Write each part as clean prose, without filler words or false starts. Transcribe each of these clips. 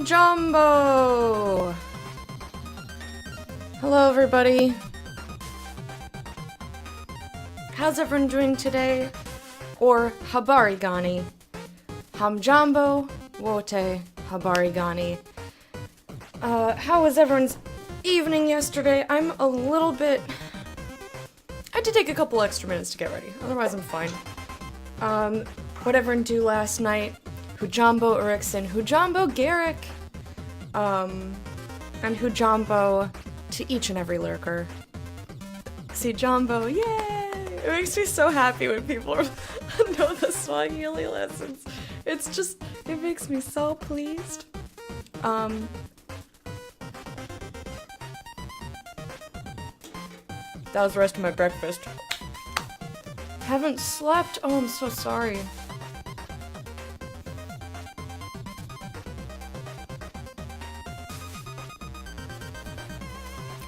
Jumbo! Hello, everybody. How's everyone doing today? Or habari gani? Jumbo, wote habari gani. How was everyone's evening yesterday? I'm a little bit... I had to take a couple extra minutes to get ready, otherwise I'm fine. What everyone do last night? Hujambo Erikson, Hujambo Garrick, and Hujambo to each and every lurker. See Jumbo, yay! It makes me so happy when people know the Swahili lessons. It's just, it makes me so pleased. That was the rest of my breakfast. Haven't slept? Oh, I'm so sorry.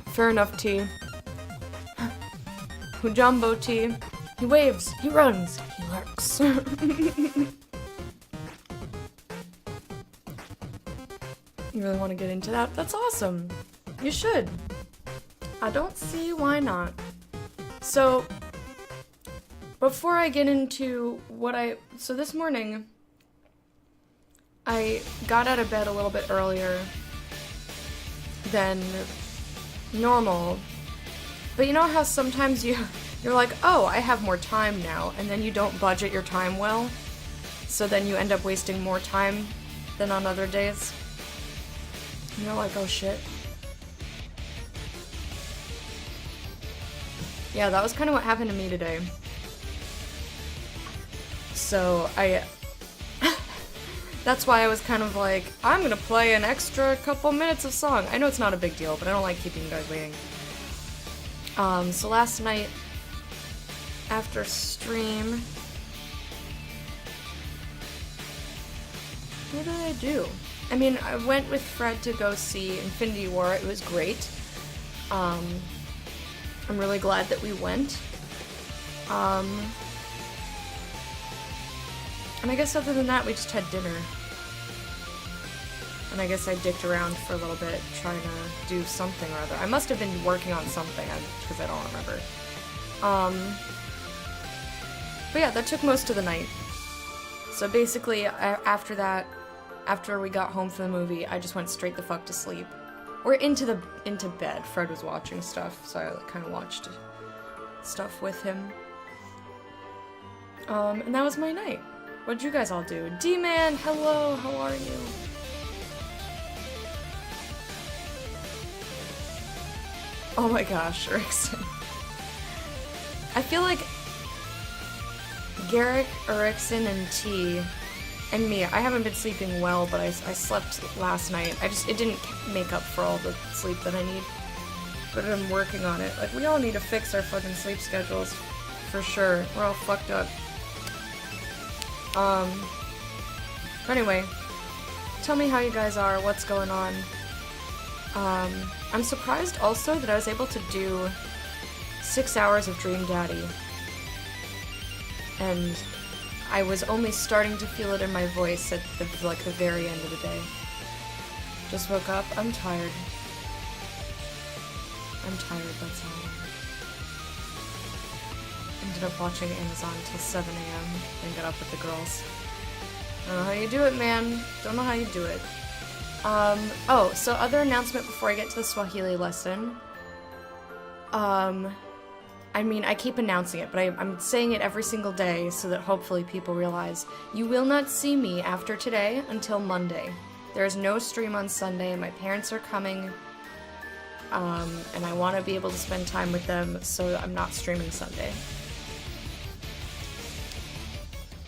Fair enough, T. Hujambo T. He waves, he runs, he lurks. You really want to get into that? That's awesome. You should. I don't see why not. So, before I get into so this morning, I got out of bed a little bit earlier than normal, but you know how sometimes you're like, oh, I have more time now, and then you don't budget your time well, so then you end up wasting more time than on other days, and you're like, oh shit. Yeah, that was kind of what happened to me today. So that's why I was kind of like, I'm gonna play an extra couple minutes of song. I know it's not a big deal, but I don't like keeping you guys waiting. So last night, after stream, what did I do? I mean, I went with Fred to go see Infinity War. It was great. I'm really glad that we went. And I guess other than that, we just had dinner. And I guess I dicked around for a little bit, trying to do something or other. I must have been working on something, because I don't remember. But yeah, that took most of the night. So basically, after that, after we got home from the movie, I just went straight the fuck to sleep. Or into bed. Fred was watching stuff, so I kind of watched stuff with him. And that was my night. What'd you guys all do? D-Man, hello, how are you? Oh my gosh, Erikson. I feel like Garrick, Erikson, and T, and me, I haven't been sleeping well, but I slept last night. It didn't make up for all the sleep that I need. But I'm working on it. Like, we all need to fix our fucking sleep schedules. For sure. We're all fucked up. Anyway, tell me how you guys are, what's going on. I'm surprised also that I was able to do 6 hours of Dream Daddy. And I was only starting to feel it in my voice at the very end of the day. Just woke up, I'm tired. I'm tired, that's all. Ended up watching Amazon till 7 a.m. and got up with the girls. I don't know how you do it, man. Don't know how you do it. Oh, so other announcement before I get to the Swahili lesson. I mean, I keep announcing it, but I'm saying it every single day so that hopefully people realize you will not see me after today until Monday. There is no stream on Sunday, and my parents are coming, and I want to be able to spend time with them, so I'm not streaming Sunday.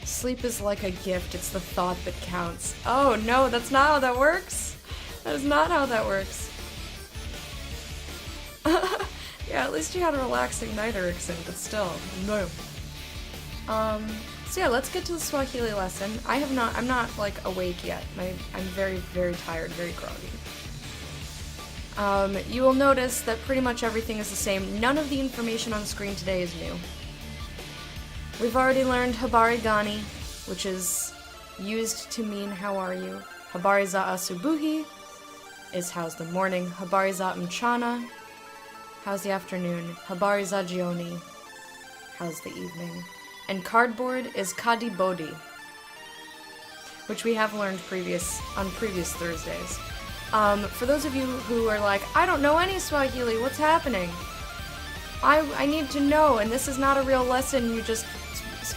Sleep is like a gift, it's the thought that counts. Oh no, that's not how that works! That is not how that works. Yeah, at least you had a relaxing night, Erikson, but still, no. So yeah, let's get to the Swahili lesson. I'm not, like, awake yet. I'm very, very tired, very groggy. You will notice that pretty much everything is the same. None of the information on the screen today is new. We've already learned Habari Gani, which is used to mean how are you. Habari za asubuhi is how's the morning. Habari za mchana, how's the afternoon. Habari za jioni, how's the evening. And cardboard is kadi bodi, which we have learned on previous Thursdays. For those of you who are like, I don't know any Swahili, what's happening? I need to know, and this is not a real lesson, you just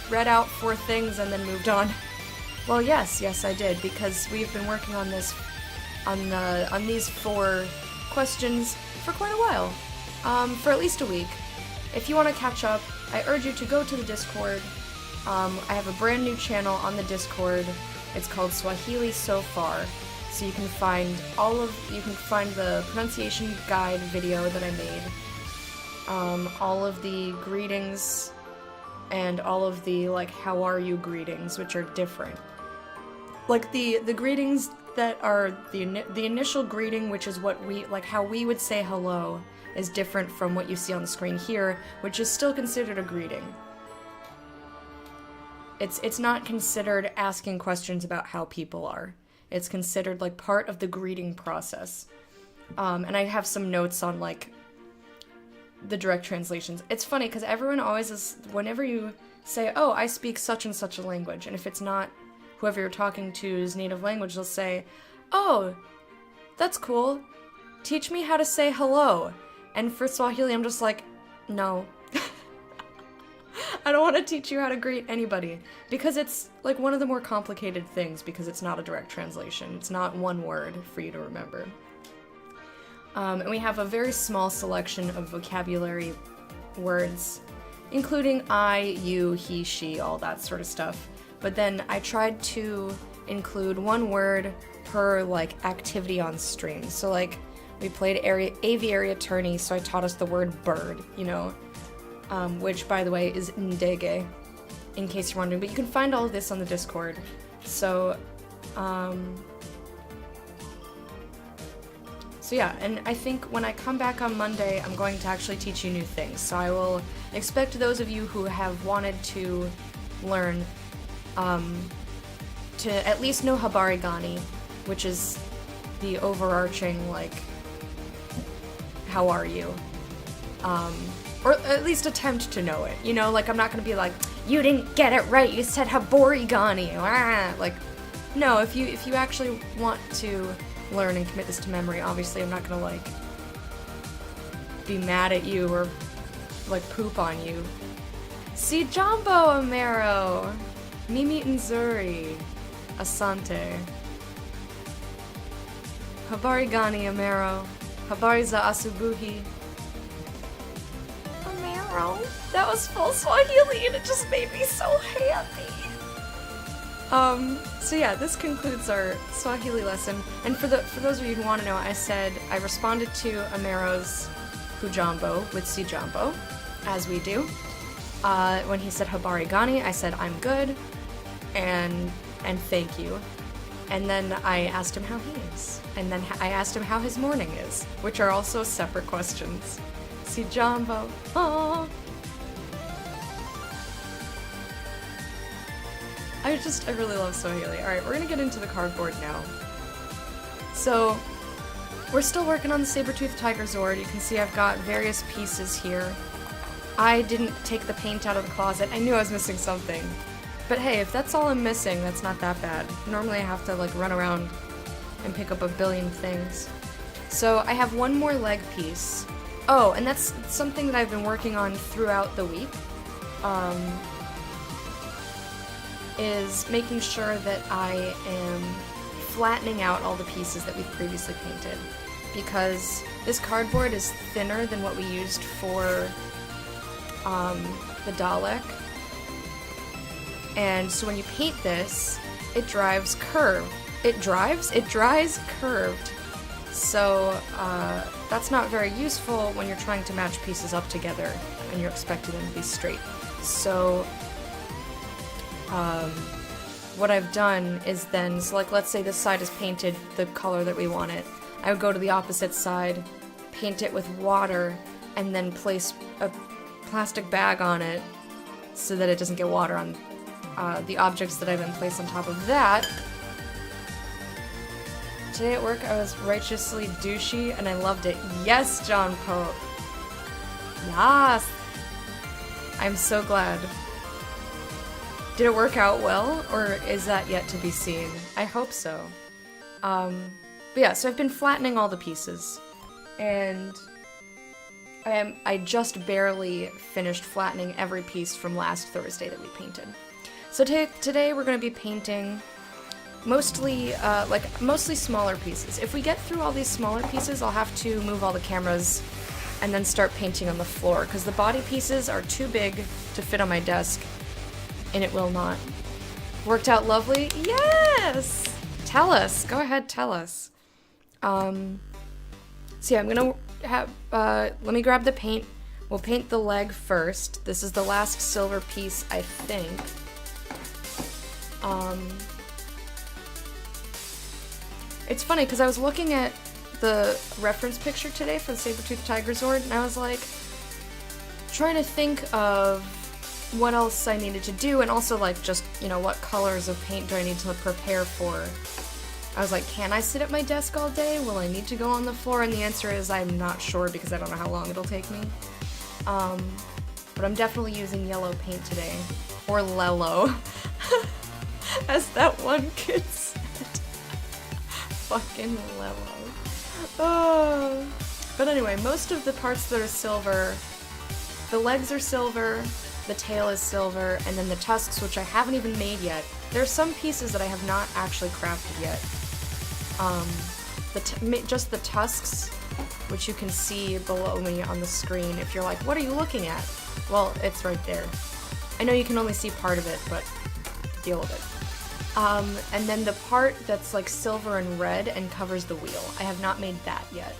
read out 4 things and then moved on. Well, yes, I did, because we've been working on this, on these 4 questions for quite a while, for at least a week. If you want to catch up, I urge you to go to the Discord. I have a brand new channel on the Discord. It's called Swahili So Far. So you can find the pronunciation guide video that I made, all of the greetings, and all of the, like, how are you greetings, which are different. Like, the greetings that are the initial greeting, which is what we, like, how we would say hello, is different from what you see on the screen here, which is still considered a greeting. It's not considered asking questions about how people are. It's considered, like, part of the greeting process. And I have some notes on, like, the direct translations. It's funny, because everyone always is, whenever you say, oh, I speak such and such a language, and if it's not whoever you're talking to's native language, they'll say, oh, that's cool. Teach me how to say hello. And for Swahili, I'm just like, no. I don't want to teach you how to greet anybody, because it's, like, one of the more complicated things, because it's not a direct translation. It's not one word for you to remember. And we have a very small selection of vocabulary words, including I, you, he, she, all that sort of stuff. But then I tried to include one word per, like, activity on stream. So, like, we played Aviary Attorney, so I taught us the word bird, you know? Which, by the way, is ndege, in case you're wondering. But you can find all of this on the Discord. So yeah, and I think when I come back on Monday, I'm going to actually teach you new things. So I will expect those of you who have wanted to learn to at least know Habari Gani, which is the overarching, like, how are you? Or at least attempt to know it, you know? Like, I'm not gonna be like, you didn't get it right, you said Habari Gani, like, no, if you actually want to learn and commit this to memory, obviously I'm not gonna, like, be mad at you or, like, poop on you. Si Jumbo Amero, Mimi Nzuri, Asante, Habari Gani Amero, Habari za Asubuhi. That was full Swahili and it just made me so happy. So yeah, this concludes our Swahili lesson. And for those of you who want to know, I responded to Amero's Hujambo with Si Jambo, as we do. When he said Habari Gani, I said I'm good, and thank you. And then I asked him how he is. And then I asked him how his morning is, which are also separate questions. Si Jambo. Aww. I really love Swahili. Alright, we're gonna get into the cardboard now. So, we're still working on the Sabertooth Tiger Zord. You can see I've got various pieces here. I didn't take the paint out of the closet. I knew I was missing something. But hey, if that's all I'm missing, that's not that bad. Normally I have to, like, run around and pick up a billion things. So, I have one more leg piece. Oh, and that's something that I've been working on throughout the week. Is making sure that I am flattening out all the pieces that we've previously painted, because this cardboard is thinner than what we used for the Dalek, and so when you paint this, it dries curved. So that's not very useful when you're trying to match pieces up together and you're expecting them to be straight. So what I've done is then, so, like, let's say this side is painted the color that we want it. I would go to the opposite side, paint it with water, and then place a plastic bag on it so that it doesn't get water on the objects that I then place on top of that. Today at work I was righteously douchey and I loved it. Yes, John Pope. Yes. I'm so glad. Did it work out well, or is that yet to be seen? I hope so. But yeah, so I've been flattening all the pieces, and I just barely finished flattening every piece from last Thursday that we painted. So today we're going to be painting mostly smaller pieces. If we get through all these smaller pieces, I'll have to move all the cameras and then start painting on the floor, because the body pieces are too big to fit on my desk, and it will not. Worked out lovely? Yes! Tell us. Go ahead, tell us. So yeah, I'm gonna have, let me grab the paint. We'll paint the leg first. This is the last silver piece, I think. It's funny, because I was looking at the reference picture today for the Sabertooth Tiger Zord, and I was like, trying to think of what else I needed to do, and also like just, you know, what colors of paint do I need to prepare for. I was like, can I sit at my desk all day? Will I need to go on the floor? And the answer is I'm not sure, because I don't know how long it'll take me. But I'm definitely using yellow paint today. Or Lello. As that one kid said. Fucking Lello. Oh. But anyway, most of the parts that are silver, the legs are silver, the tail is silver, and then the tusks, which I haven't even made yet. There are some pieces that I have not actually crafted yet. Just the tusks, which you can see below me on the screen. If you're like, what are you looking at? Well, it's right there. I know you can only see part of it, but deal with it. And then the part that's like silver and red and covers the wheel. I have not made that yet.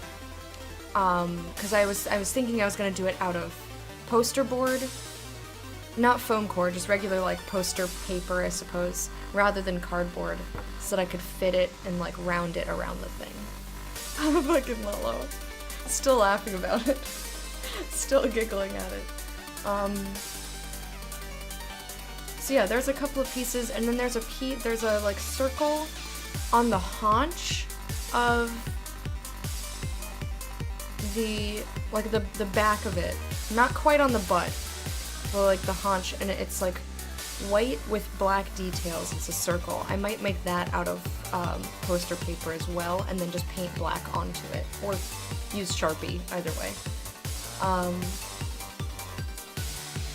Because I was thinking I was gonna do it out of poster board, not foam core, just regular like poster paper, I suppose, rather than cardboard, so that I could fit it and like round it around the thing. I'm a fucking Lolo. Still laughing about it. Still giggling at it. So yeah, there's a couple of pieces, and then there's a like circle on the haunch of the back of it. Not quite on the butt, but like the haunch, and it's like white with black details. It's a circle. I might make that out of poster paper as well, and then just paint black onto it, or use Sharpie, either way.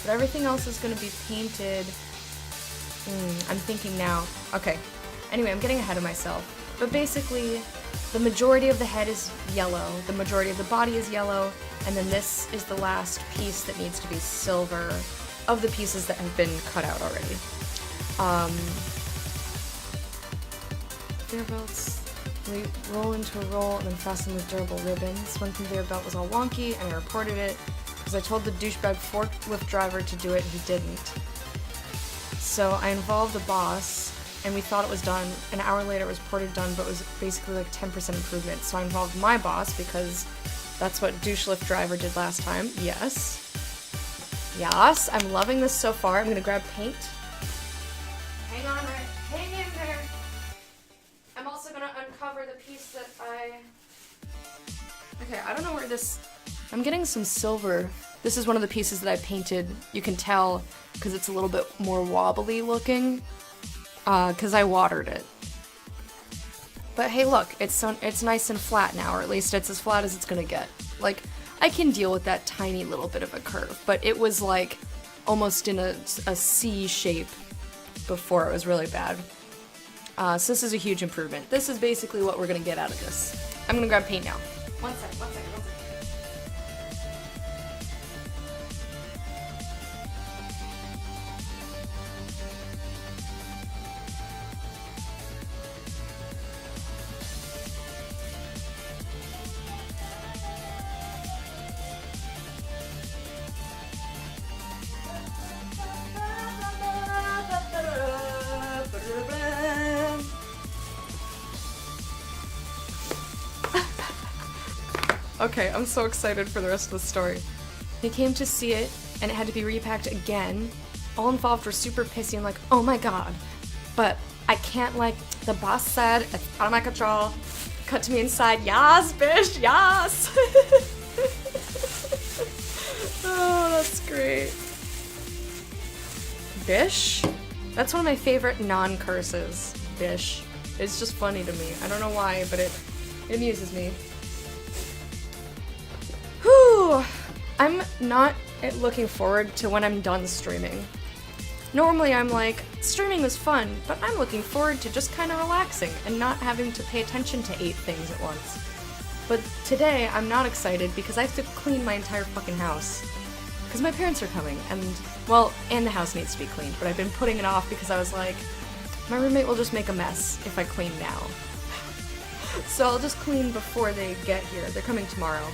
But everything else is going to be painted. I'm thinking now. Okay. Anyway, I'm getting ahead of myself. But basically, the majority of the head is yellow, the majority of the body is yellow, and then this is the last piece that needs to be silver of the pieces that have been cut out already. Conveyor belts, we roll into a roll and then fasten with durable ribbons. One conveyor belt was all wonky, and I reported it because I told the douchebag forklift driver to do it, and he didn't. So I involved the boss, and we thought it was done. An hour later it was reported done, but it was basically like 10% improvement. So I involved my boss, because that's what douchelift driver did last time. Yes. Yes, I'm loving this so far. I'm gonna grab paint. Hang on, hang in there. I'm also gonna uncover the piece that Okay, I don't know where this... I'm getting some silver. This is one of the pieces that I painted. You can tell, because it's a little bit more wobbly looking, because I watered it. But hey, look, it's nice and flat now, or at least it's as flat as it's gonna get. Like, I can deal with that tiny little bit of a curve, but it was like almost in a C shape before. It was really bad. So this is a huge improvement. This is basically what we're gonna get out of this. I'm gonna grab paint now. One second. Okay, I'm so excited for the rest of the story. They came to see it, and it had to be repacked again. All involved were super pissy and like, oh my god. But I can't, like, the boss said, it's out of my control. Cut to me inside, yas, bitch, yas. Oh, that's great. Bish? That's one of my favorite non-curses. Bish. It's just funny to me. I don't know why, but it amuses me. Whew! I'm not looking forward to when I'm done streaming. Normally I'm like, streaming was fun, but I'm looking forward to just kind of relaxing and not having to pay attention to 8 things at once. But today I'm not excited because I have to clean my entire fucking house. Because my parents are coming, and, well, and the house needs to be cleaned, but I've been putting it off because I was like, my roommate will just make a mess if I clean now. So I'll just clean before they get here. They're coming tomorrow.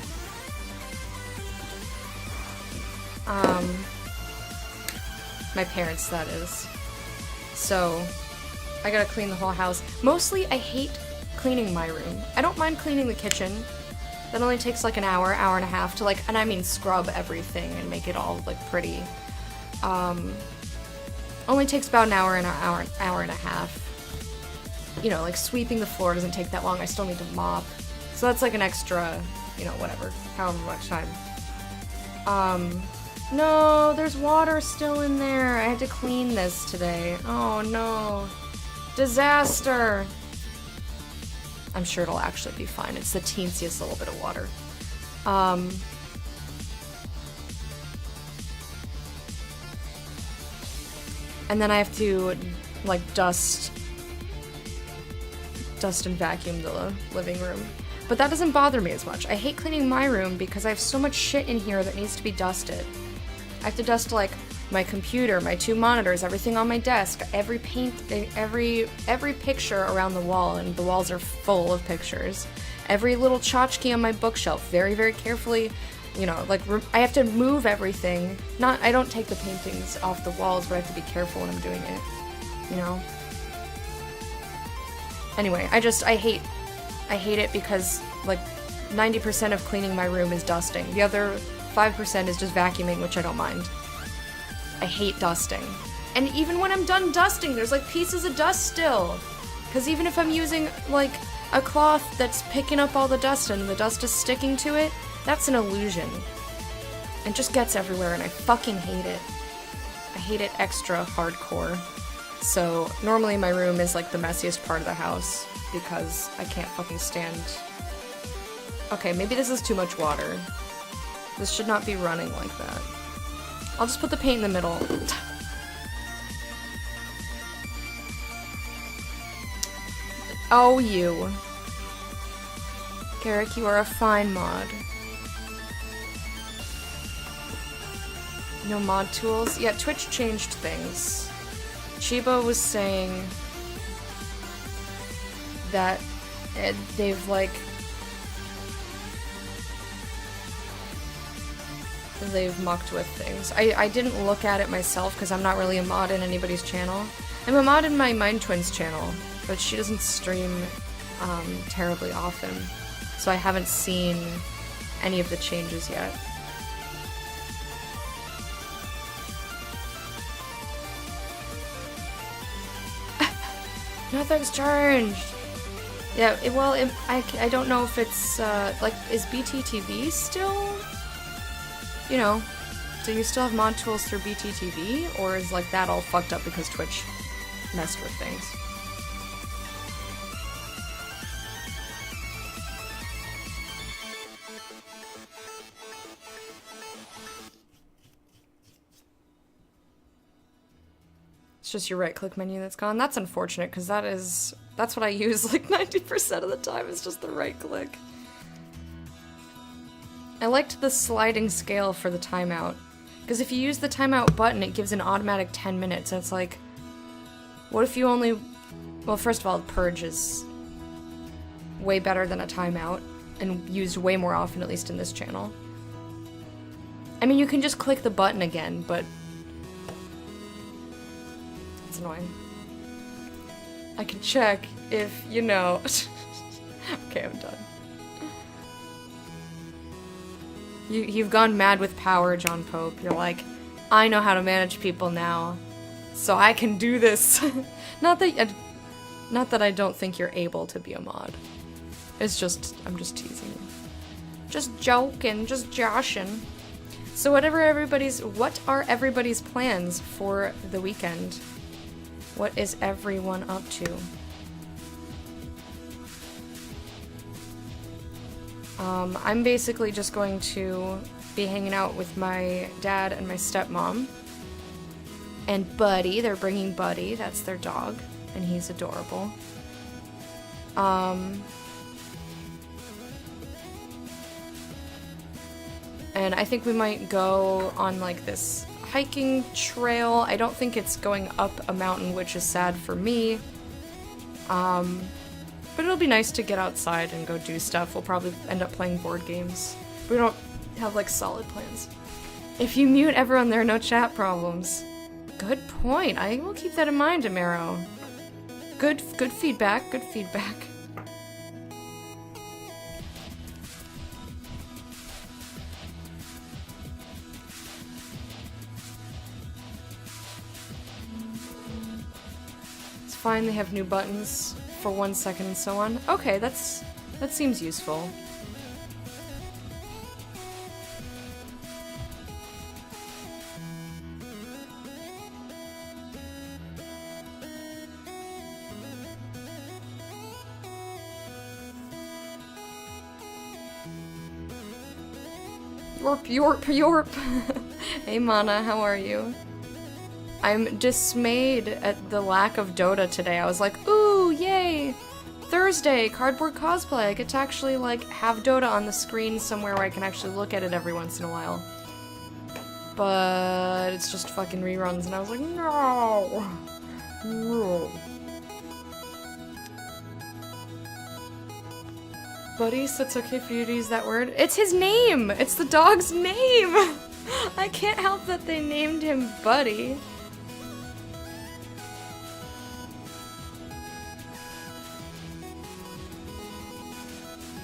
My parents, that is. So, I gotta clean the whole house. Mostly, I hate cleaning my room. I don't mind cleaning the kitchen. That only takes like an hour, hour and a half to like, and I mean scrub everything and make it all like pretty. Only takes about an hour and hour and a half. You know, like sweeping the floor doesn't take that long. I still need to mop. So that's like an extra, you know, whatever, however much time. No, there's water still in there. I had to clean this today. Oh no. Disaster. I'm sure it'll actually be fine. It's the teensiest little bit of water. And then I have to, like, dust and vacuum the living room. But that doesn't bother me as much. I hate cleaning my room because I have so much shit in here that needs to be dusted. I have to dust, like, my computer, my 2 monitors, everything on my desk, every picture around the wall, and the walls are full of pictures. Every little tchotchke on my bookshelf, very, very carefully, you know, like, I have to move everything. I don't take the paintings off the walls, but I have to be careful when I'm doing it, you know? Anyway, I hate it because, like, 90% of cleaning my room is dusting. The other 5% is just vacuuming, which I don't mind. I hate dusting. And even when I'm done dusting, there's like pieces of dust still. Because even if I'm using like a cloth that's picking up all the dust and the dust is sticking to it, that's an illusion. It just gets everywhere and I fucking hate it. I hate it extra hardcore. So normally my room is like the messiest part of the house because I can't fucking stand... Okay, maybe this is too much water. This should not be running like that. I'll just put the paint in the middle. Oh, you. Garrick, you are a fine mod. No mod tools? Yeah, Twitch changed things. Chiba was saying that they've, like... they've mucked with things. I didn't look at it myself because I'm not really a mod in anybody's channel. I'm a mod in my Mind Twins channel, but she doesn't stream terribly often, so I haven't seen any of the changes yet. Nothing's changed! Yeah, I don't know if it's, like, is BTTV still? You know, do you still have mod tools through BTTV, or is like that all fucked up because Twitch messed with things? It's just your right-click menu that's gone. That's unfortunate, because that's what I use like 90% of the time, is just the right-click. I liked the sliding scale for the timeout, because if you use the timeout button, it gives an automatic 10 minutes, and it's like, what if you only... Well, first of all, Purge is way better than a timeout, and used way more often, at least in this channel. I mean, you can just click the button again, but... it's annoying. I can check if, you know... Okay, I'm done. You've gone mad with power, John Pope. You're like, I know how to manage people now, so I can do this. Not that I don't think you're able to be a mod. It's just, I'm just teasing you. Just joking, just joshing. So what are everybody's plans for the weekend? What is everyone up to? I'm basically just going to be hanging out with my dad and my stepmom. And Buddy, they're bringing Buddy, that's their dog, and he's adorable. And I think we might go on like this hiking trail. I don't think it's going up a mountain, which is sad for me. But it'll be nice to get outside and go do stuff. We'll probably end up playing board games. We don't have like solid plans. If you mute everyone, there are no chat problems. Good point. I will keep that in mind, Amaro. Good feedback, good feedback. It's fine, they have new buttons for 1 second and so on. Okay, that seems useful. Yorp. Hey Mana, how are you? I'm dismayed at the lack of Dota today. I was like, ooh, yay! Thursday, cardboard cosplay. I get to actually like have Dota on the screen somewhere where I can actually look at it every once in a while. But it's just fucking reruns, and I was like, no! No. Buddy, so it's okay for you to use that word? It's his name! It's the dog's name! I can't help that they named him Buddy.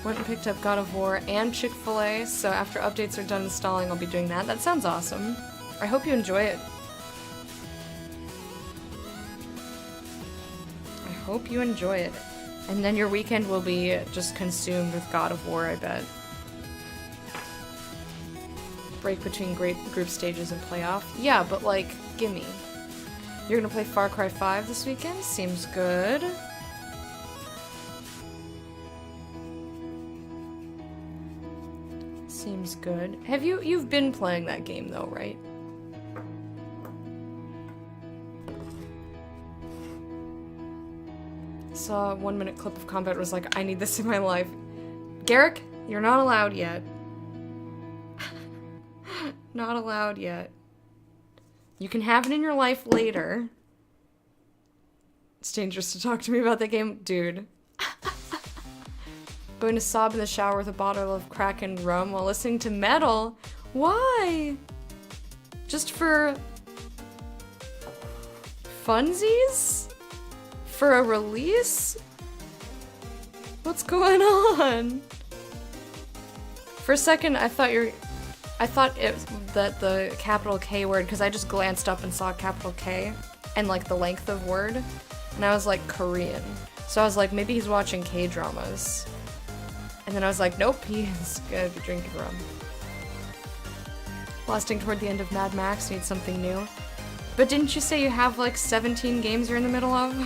Went and picked up God of War and Chick-fil-A, so after updates are done installing, I'll be doing that. That sounds awesome. I hope you enjoy it. I hope you enjoy it. And then your weekend will be just consumed with God of War, I bet. Break between great group stages and playoff. Yeah, but like, gimme. You're gonna play Far Cry 5 this weekend? Seems good. Seems good. You've been playing that game though, right? Saw a 1-minute clip of combat, was like, I need this in my life. Garrick, you're not allowed yet. Not allowed yet. You can have it in your life later. It's dangerous to talk to me about that game. Dude. Going to sob in the shower with a bottle of crack and rum while listening to metal? Why? Just for funsies? For a release? What's going on? For a second, I thought that the capital K word, because I just glanced up and saw capital K and like the length of word, and I was like, Korean. So I was like, maybe he's watching K-dramas. And then I was like, nope, he's gonna be drinking rum. Lasting toward the end of Mad Max, needs something new. But didn't you say you have like 17 games you're in the middle of?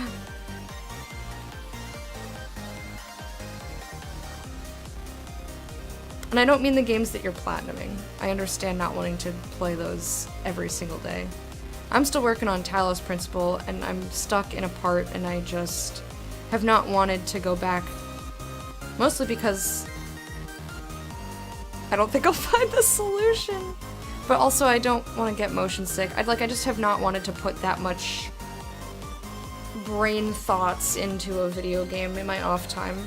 And I don't mean the games that you're platinuming. I understand not wanting to play those every single day. I'm still working on Talos Principle, and I'm stuck in a part, and I just have not wanted to go back. Mostly because I don't think I'll find the solution. But also I don't want to get motion sick. I just have not wanted to put that much brain thoughts into a video game in my off time.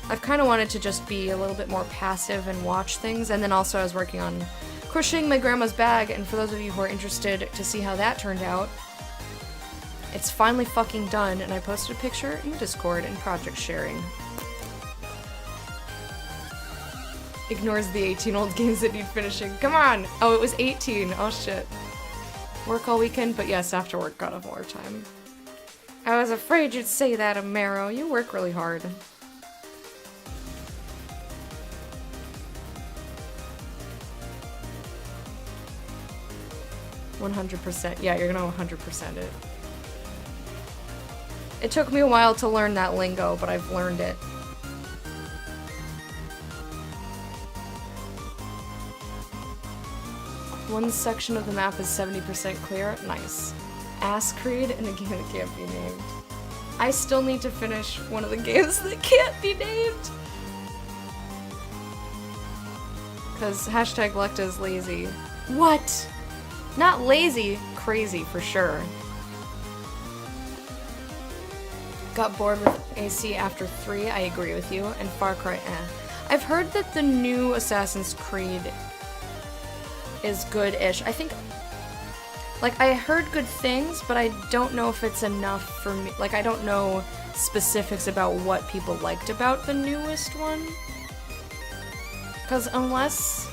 I've kind of wanted to just be a little bit more passive and watch things, and then also I was working on crocheting my grandma's bag, and for those of you who are interested to see how that turned out, it's finally fucking done, and I posted a picture in Discord and project sharing. Ignores the 18-old games that need finishing. Come on! Oh, it was 18. Oh, shit. Work all weekend, but yes, after work, God of War time. I was afraid you'd say that, Amaro. You work really hard. %. Yeah, you're gonna 100% it. It took me a while to learn that lingo, but I've learned it. One section of the map is 70% clear. Nice. Ass Creed in a game that can't be named. I still need to finish one of the games that can't be named. Because hashtag Lecta is lazy. What? Not lazy, crazy for sure. Got bored with AC after 3, I agree with you, and Far Cry, eh. I've heard that the new Assassin's Creed is good-ish. I think, like, I heard good things, but I don't know if it's enough for me. Like, I don't know specifics about what people liked about the newest one. Because unless,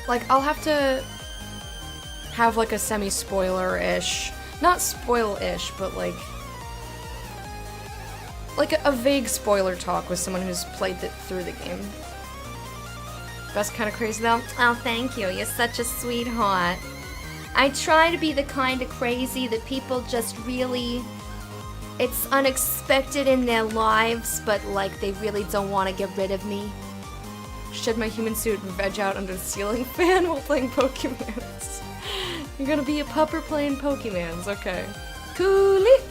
like, I'll have to have, like, a semi-spoiler-ish, not spoil-ish, but, like a vague spoiler talk with someone who's played through the game. That's kind of crazy though. Oh, thank you. You're such a sweetheart. I try to be the kind of crazy that people just really... It's unexpected in their lives, but like they really don't want to get rid of me. Shed my human suit and veg out under the ceiling fan while playing Pokemans. You're gonna be a pupper playing Pokemans, okay. Cooley!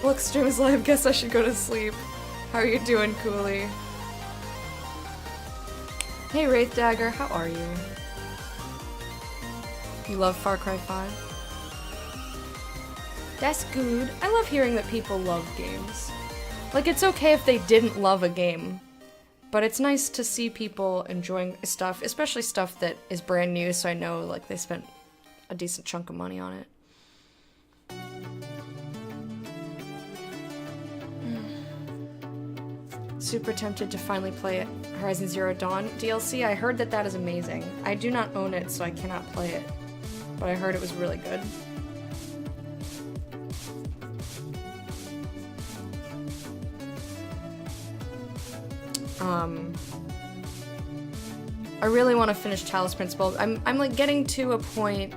Well, stream is live, guess I should go to sleep. How are you doing, Cooley? Hey Wraith Dagger, how are you? You love Far Cry 5? That's good. I love hearing that people love games. Like, it's okay if they didn't love a game, but it's nice to see people enjoying stuff, especially stuff that is brand new, so I know, like, they spent a decent chunk of money on it. Super tempted to finally play Horizon Zero Dawn DLC. I heard that that is amazing. I do not own it, so I cannot play it, but I heard it was really good. I really want to finish Talos Principle. I'm like getting to a point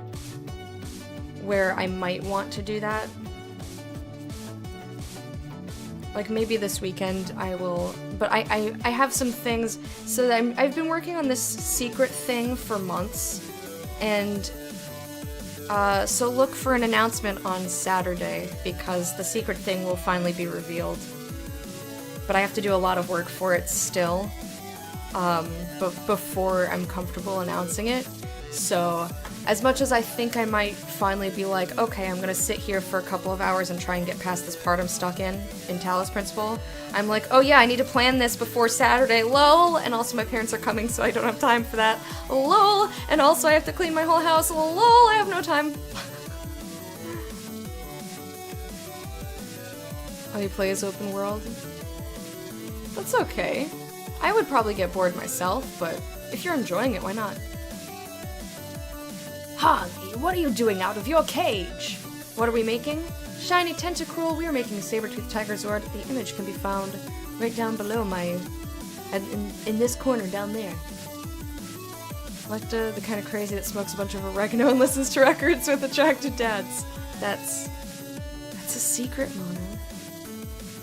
where I might want to do that. Like, maybe this weekend I will, but I have some things, so that I've been working on this secret thing for months, and so look for an announcement on Saturday, because the secret thing will finally be revealed. But I have to do a lot of work for it still, but before I'm comfortable announcing it. So, as much as I think I might finally be like, okay, I'm gonna sit here for a couple of hours and try and get past this part I'm stuck in Talos Principle, I'm like, oh yeah, I need to plan this before Saturday, lol, and also my parents are coming, so I don't have time for that, lol, and also I have to clean my whole house, lol, I have no time. Oh, you play as open world? That's okay. I would probably get bored myself, but if you're enjoying it, why not? Hoggy, what are you doing out of your cage? What are we making? Shiny Tentacruel, we are making a Sabertooth Tiger Zord. The image can be found right down below my... in this corner down there. Like the kind of crazy that smokes a bunch of oregano and listens to records with attracted dads. That's a secret, Mona.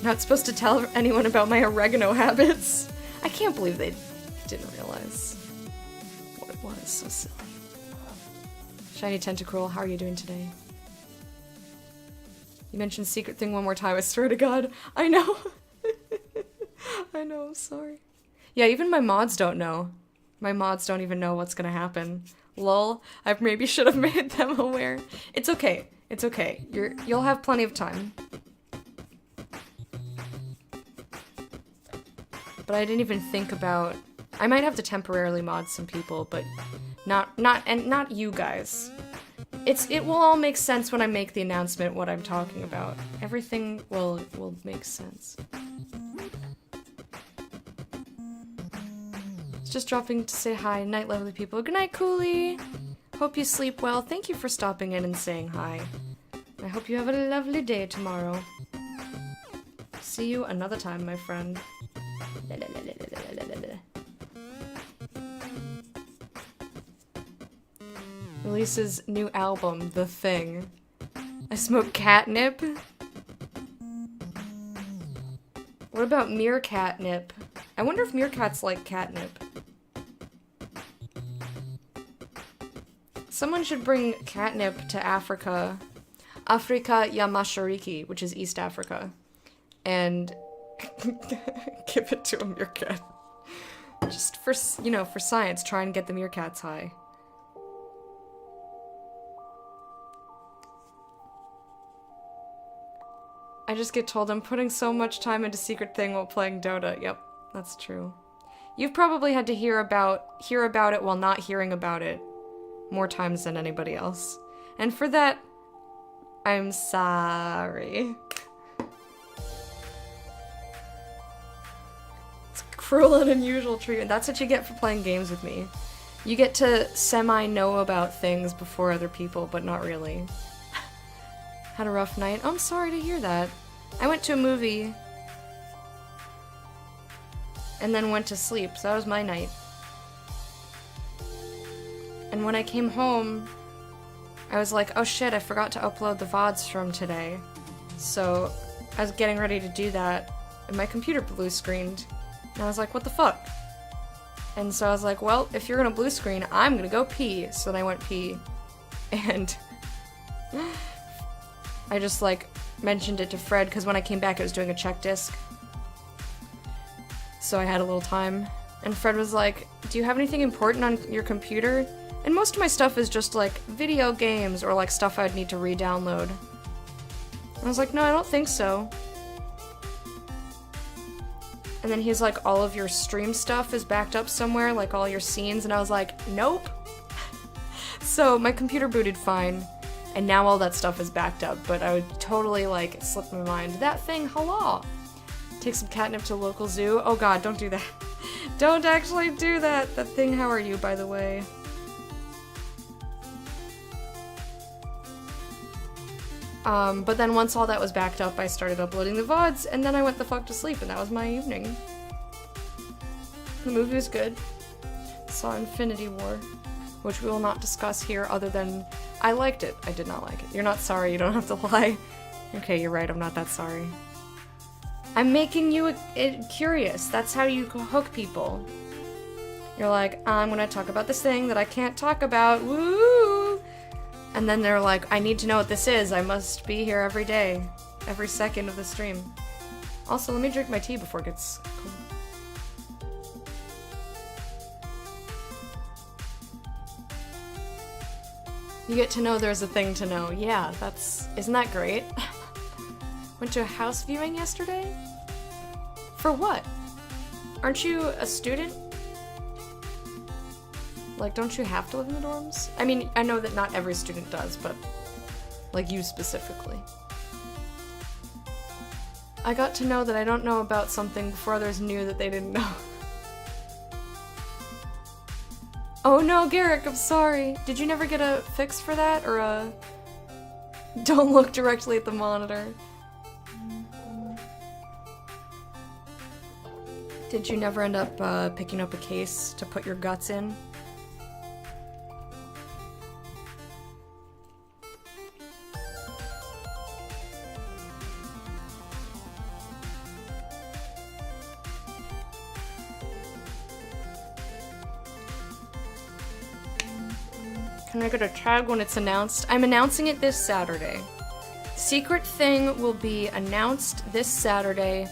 Not supposed to tell anyone about my oregano habits. I can't believe they didn't realize what it was. So silly. Shiny Tentacruel, how are you doing today? You mentioned secret thing one more time, I swear to God. I know. I know, I'm sorry. Yeah, even my mods don't know. My mods don't even know what's gonna happen. Lol, I maybe should have made them aware. It's okay. It's okay. You'll have plenty of time. But I didn't even think about... I might have to temporarily mod some people, but not you guys. It will all make sense when I make the announcement what I'm talking about. Everything will make sense. Just dropping to say hi. Night, lovely people. Good night, Cooley. Hope you sleep well. Thank you for stopping in and saying hi. I hope you have a lovely day tomorrow. See you another time, my friend. Releases new album, The Thing. I smoke catnip. What about meerkatnip? I wonder if meerkats like catnip. Someone should bring catnip to Africa. Afrika ya Mashariki, which is East Africa. And give it to a meerkat. Just for, you know, for science, try and get the meerkats high. I just get told I'm putting so much time into Secret Thing while playing Dota. Yep, that's true. You've probably had to hear about it while not hearing about it more times than anybody else. And for that, I'm sorry. It's cruel and unusual treatment. That's what you get for playing games with me. You get to semi-know about things before other people, but not really. Had a rough night. Oh, I'm sorry to hear that. I went to a movie and then went to sleep, so that was my night. And when I came home, I was like, oh shit, I forgot to upload the VODs from today. So I was getting ready to do that, and my computer blue screened. And I was like, what the fuck? And so I was like, well, if you're gonna blue screen, I'm gonna go pee. So then I went pee. And I just, like, mentioned it to Fred, because when I came back, it was doing a check disc. So I had a little time. And Fred was like, do you have anything important on your computer? And most of my stuff is just, like, video games or, like, stuff I'd need to re-download. I was like, no, I don't think so. And then he's like, all of your stream stuff is backed up somewhere, like all your scenes, and I was like, nope. So my computer booted fine, and now all that stuff is backed up, but I would totally, like, it slipped my mind. That thing, hello! Take some catnip to a local zoo. Oh god, don't do that. Don't actually do that! That thing, how are you, by the way? But then once all that was backed up, I started uploading the VODs, and then I went the fuck to sleep, and that was my evening. The movie was good. Saw Infinity War, which we will not discuss here other than I liked it. I did not like it. You're not sorry, you don't have to lie. Okay, you're right, I'm not that sorry. I'm making you curious. That's how you hook people. You're like, I'm gonna talk about this thing that I can't talk about, woo! And then they're like, I need to know what this is. I must be here every day. Every second of the stream. Also, let me drink my tea before it gets cold. You get to know there's a thing to know. Yeah, isn't that great? Went to a house viewing yesterday? For what? Aren't you a student? Like, don't you have to live in the dorms? I mean, I know that not every student does, but, like, you specifically. I got to know that I don't know about something before others knew that they didn't know. Oh no, Garrick, I'm sorry. Did you never get a fix for that, or a... Don't look directly at the monitor. Did you never end up, picking up a case to put your guts in? Can I get a tag when it's announced? I'm announcing it this Saturday. Secret Thing will be announced this Saturday.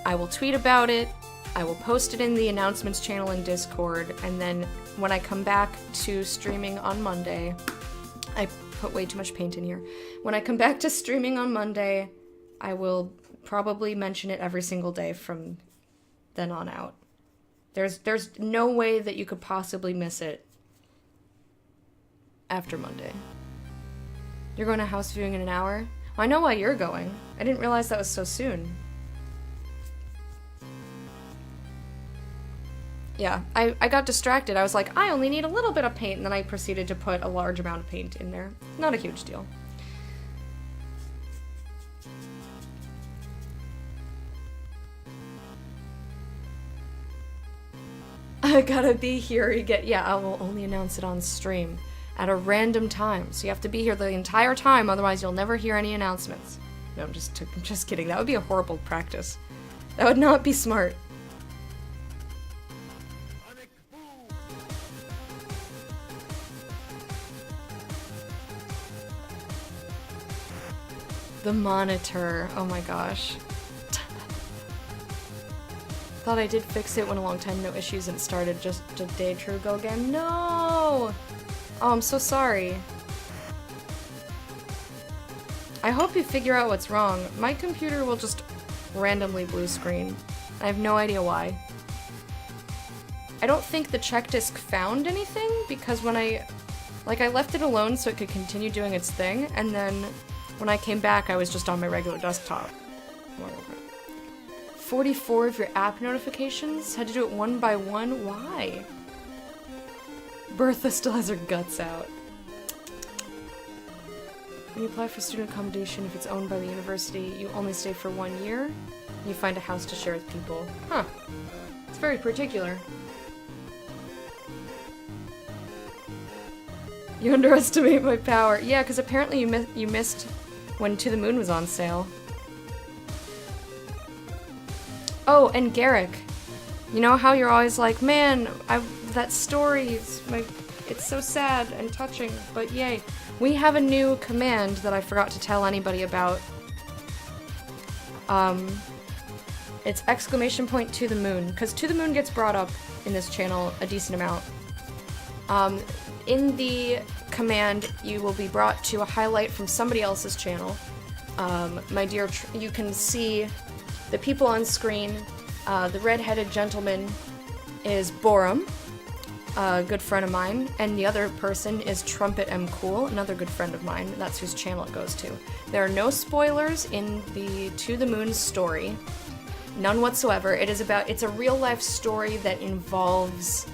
I will tweet about it. I will post it in the announcements channel in Discord. And then when I come back to streaming on Monday, I put way too much paint in here. When I come back to streaming on Monday, I will probably mention it every single day from then on out. There's no way that you could possibly miss it after Monday. You're going to house viewing in an hour? Well, I know why you're going. I didn't realize that was so soon. Yeah, I got distracted. I was like, I only need a little bit of paint, and then I proceeded to put a large amount of paint in there. Not a huge deal. I gotta be here. Yeah, I will only announce it on stream at a random time. So you have to be here the entire time, otherwise you'll never hear any announcements. No, I'm just kidding. That would be a horrible practice. That would not be smart. The monitor. Oh my gosh. Thought I did fix it when a long time no issues and it started just a day true ago again. No! Oh, I'm so sorry. I hope you figure out what's wrong. My computer will just randomly blue screen. I have no idea why. I don't think the check disk found anything because when I left it alone so it could continue doing its thing, and then when I came back I was just on my regular desktop. 44 of your app notifications? Had to do it one by one? Why? Bertha still has her guts out. When you apply for student accommodation, if it's owned by the university, you only stay for 1 year. You find a house to share with people. Huh. It's very particular. You underestimate my power. Yeah, because apparently you missed when To the Moon was on sale. Oh, and Garrick. You know how you're always like, man, that story, it's so sad and touching, but yay. We have a new command that I forgot to tell anybody about. It's ! To the Moon, because To the Moon gets brought up in this channel a decent amount. In the command, you will be brought to a highlight from somebody else's channel. My dear, you can see the people on screen. The red-headed gentleman is Borum, a good friend of mine, and the other person is Trumpet M. Cool, another good friend of mine. That's whose channel it goes to. There are no spoilers in the To the Moon story. None whatsoever. It's a real-life story that involves,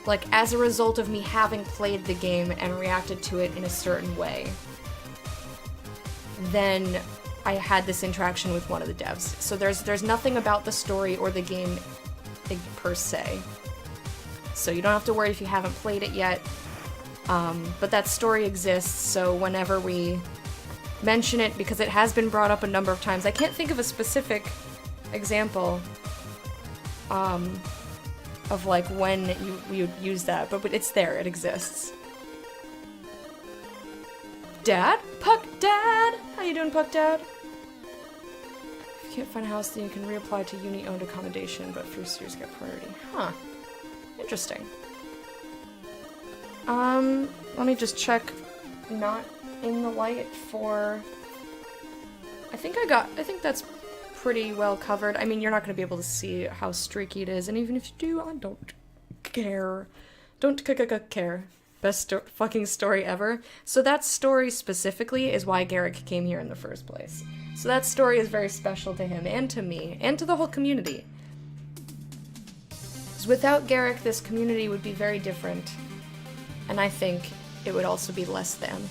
like, as a result of me having played the game and reacted to it in a certain way. Then I had this interaction with one of the devs. So there's nothing about the story or the game per se. So you don't have to worry if you haven't played it yet. But that story exists, so whenever we mention it, because it has been brought up a number of times, I can't think of a specific example of like when you would use that, but it's there, it exists. Dad? Puck Dad! How you doing, Puck Dad? If you can't find a house, then you can reapply to uni-owned accommodation, but first years get priority. Huh. Interesting. Let me just check not in the light for... I think that's pretty well covered. I mean, you're not going to be able to see how streaky it is, and even if you do, I don't care. Don't care. Best fucking story ever. So that story specifically is why Garrick came here in the first place. So that story is very special to him, and to me, and to the whole community. Because without Garrick, this community would be very different. And I think it would also be less than.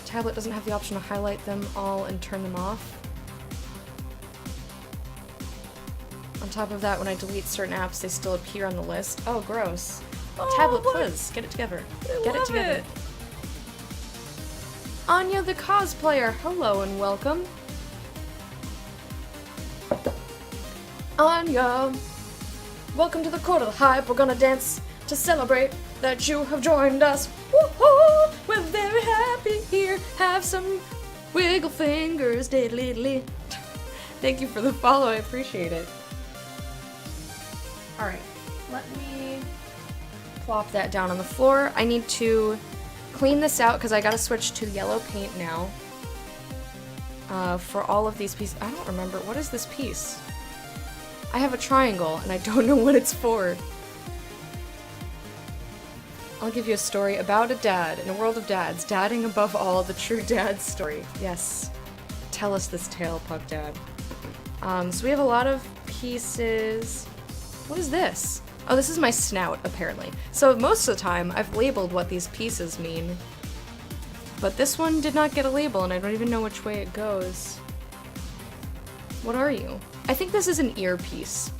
The tablet doesn't have the option to highlight them all and turn them off. On top of that, when I delete certain apps, they still appear on the list. Oh, gross. Oh, tablet, please. Get it together. Get it together. Anya the cosplayer, hello and welcome. Anya, welcome to the court of the hype. We're gonna dance to celebrate that you have joined us. Woohoo! We're very happy here. Have some wiggle fingers, diddly. Thank you for the follow. I appreciate it. All right, let me plop that down on the floor. I need to clean this out because I gotta switch to yellow paint now. For all of these pieces. I don't remember. What is this piece? I have a triangle and I don't know what it's for. I'll give you a story about a dad in a world of dads. Dadding above all, the true dad story. Yes. tell us this tale, Puck Dad. So we have a lot of pieces. What is this? Oh, this is my snout, apparently. So most of the time, I've labeled what these pieces mean. But this one did not get a label, and I don't even know which way it goes. What are you? I think this is an earpiece.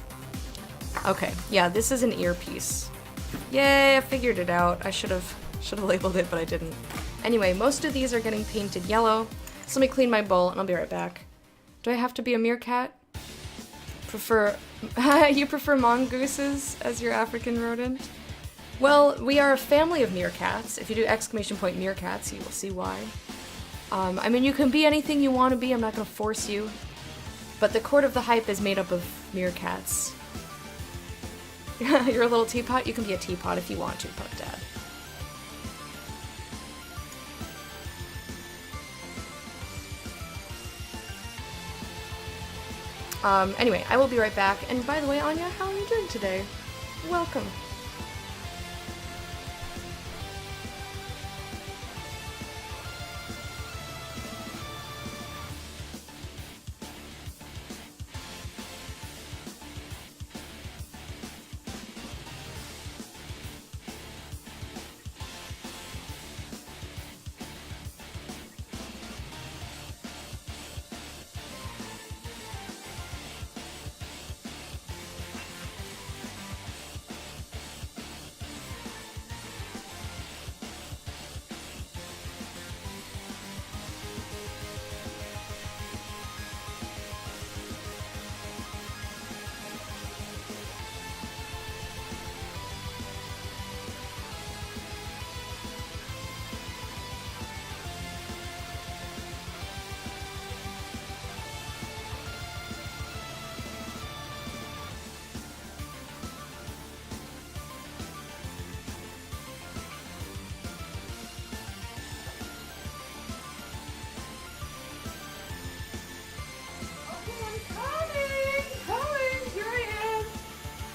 Okay, yeah, this is an earpiece. Yay, I figured it out. I should have labeled it, but I didn't. Anyway, most of these are getting painted yellow. So let me clean my bowl, and I'll be right back. Do I have to be a meerkat? You prefer mongooses as your African rodent? Well, we are a family of meerkats. If you do exclamation point meerkats, you will see why. I mean, you can be anything you want to be. I'm not going to force you. But the court of the hype is made up of meerkats. You're a little teapot? You can be a teapot if you want to, Puck Dad. Anyway, I will be right back. And by the way, Anya, how are you doing today? Welcome.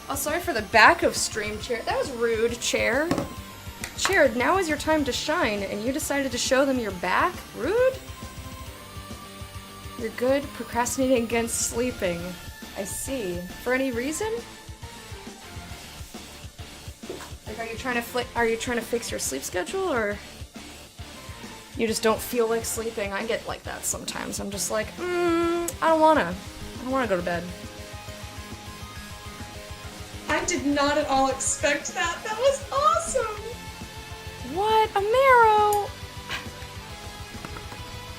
Oh, sorry for the back of stream chair. That was rude, chair. Chair, now is your time to shine, and you decided to show them your back? Rude? You're good procrastinating against sleeping. I see. For any reason? Like, are you trying to fix your sleep schedule, or you just don't feel like sleeping? I get like that sometimes. I'm just like, I don't wanna go to bed. I did not at all expect that. That was awesome! What? Amaro!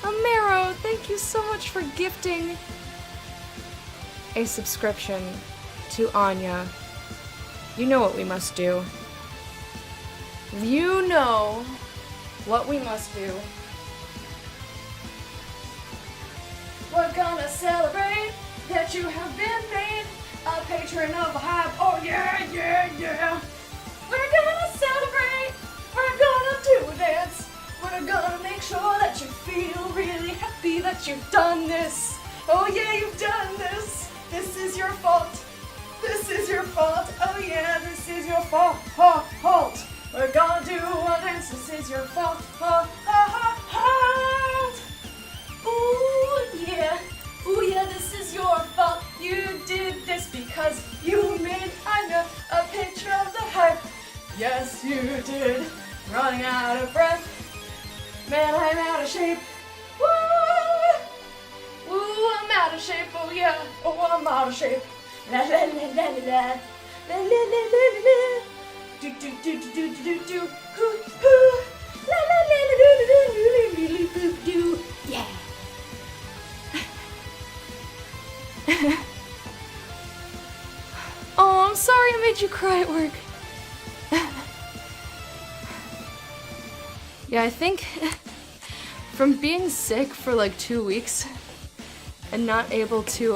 Amaro, thank you so much for gifting a subscription to Anya. You know what we must do. You know what we must do. We're gonna celebrate that you have been made a patron of the hype. Oh yeah, yeah, yeah. We're gonna celebrate. We're gonna do a dance. We're gonna make sure that you feel really happy that you've done this. Oh yeah, you've done this. This is your fault. This is your fault. Oh yeah, this is your fault. Fault. We're gonna do a dance. This is your fault. Fault. Ooh yeah. Ooh yeah, this is your fault. You did this because you made Anya a picture of the hype. Yes, you did. Running out of breath. Man, I'm out of shape. Woo! Woo, I'm out of shape. Oh yeah. Oh, I'm out of shape. La la la la la la la la la la la. Do do do do do do do. Hoo hoo. La la la la la la la la la do. Yeah. Oh, I'm sorry I made you cry at work. Yeah, I think from being sick for like 2 weeks and not able to,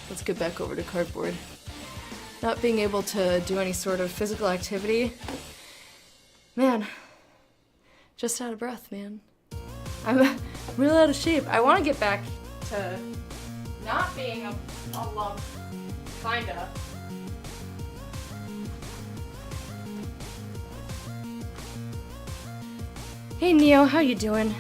let's get back over to cardboard. Not being able to do any sort of physical activity. Man, just out of breath, man. I'm really out of shape. I want to get back to not being a lump, kinda. Hey Neo, how you doing?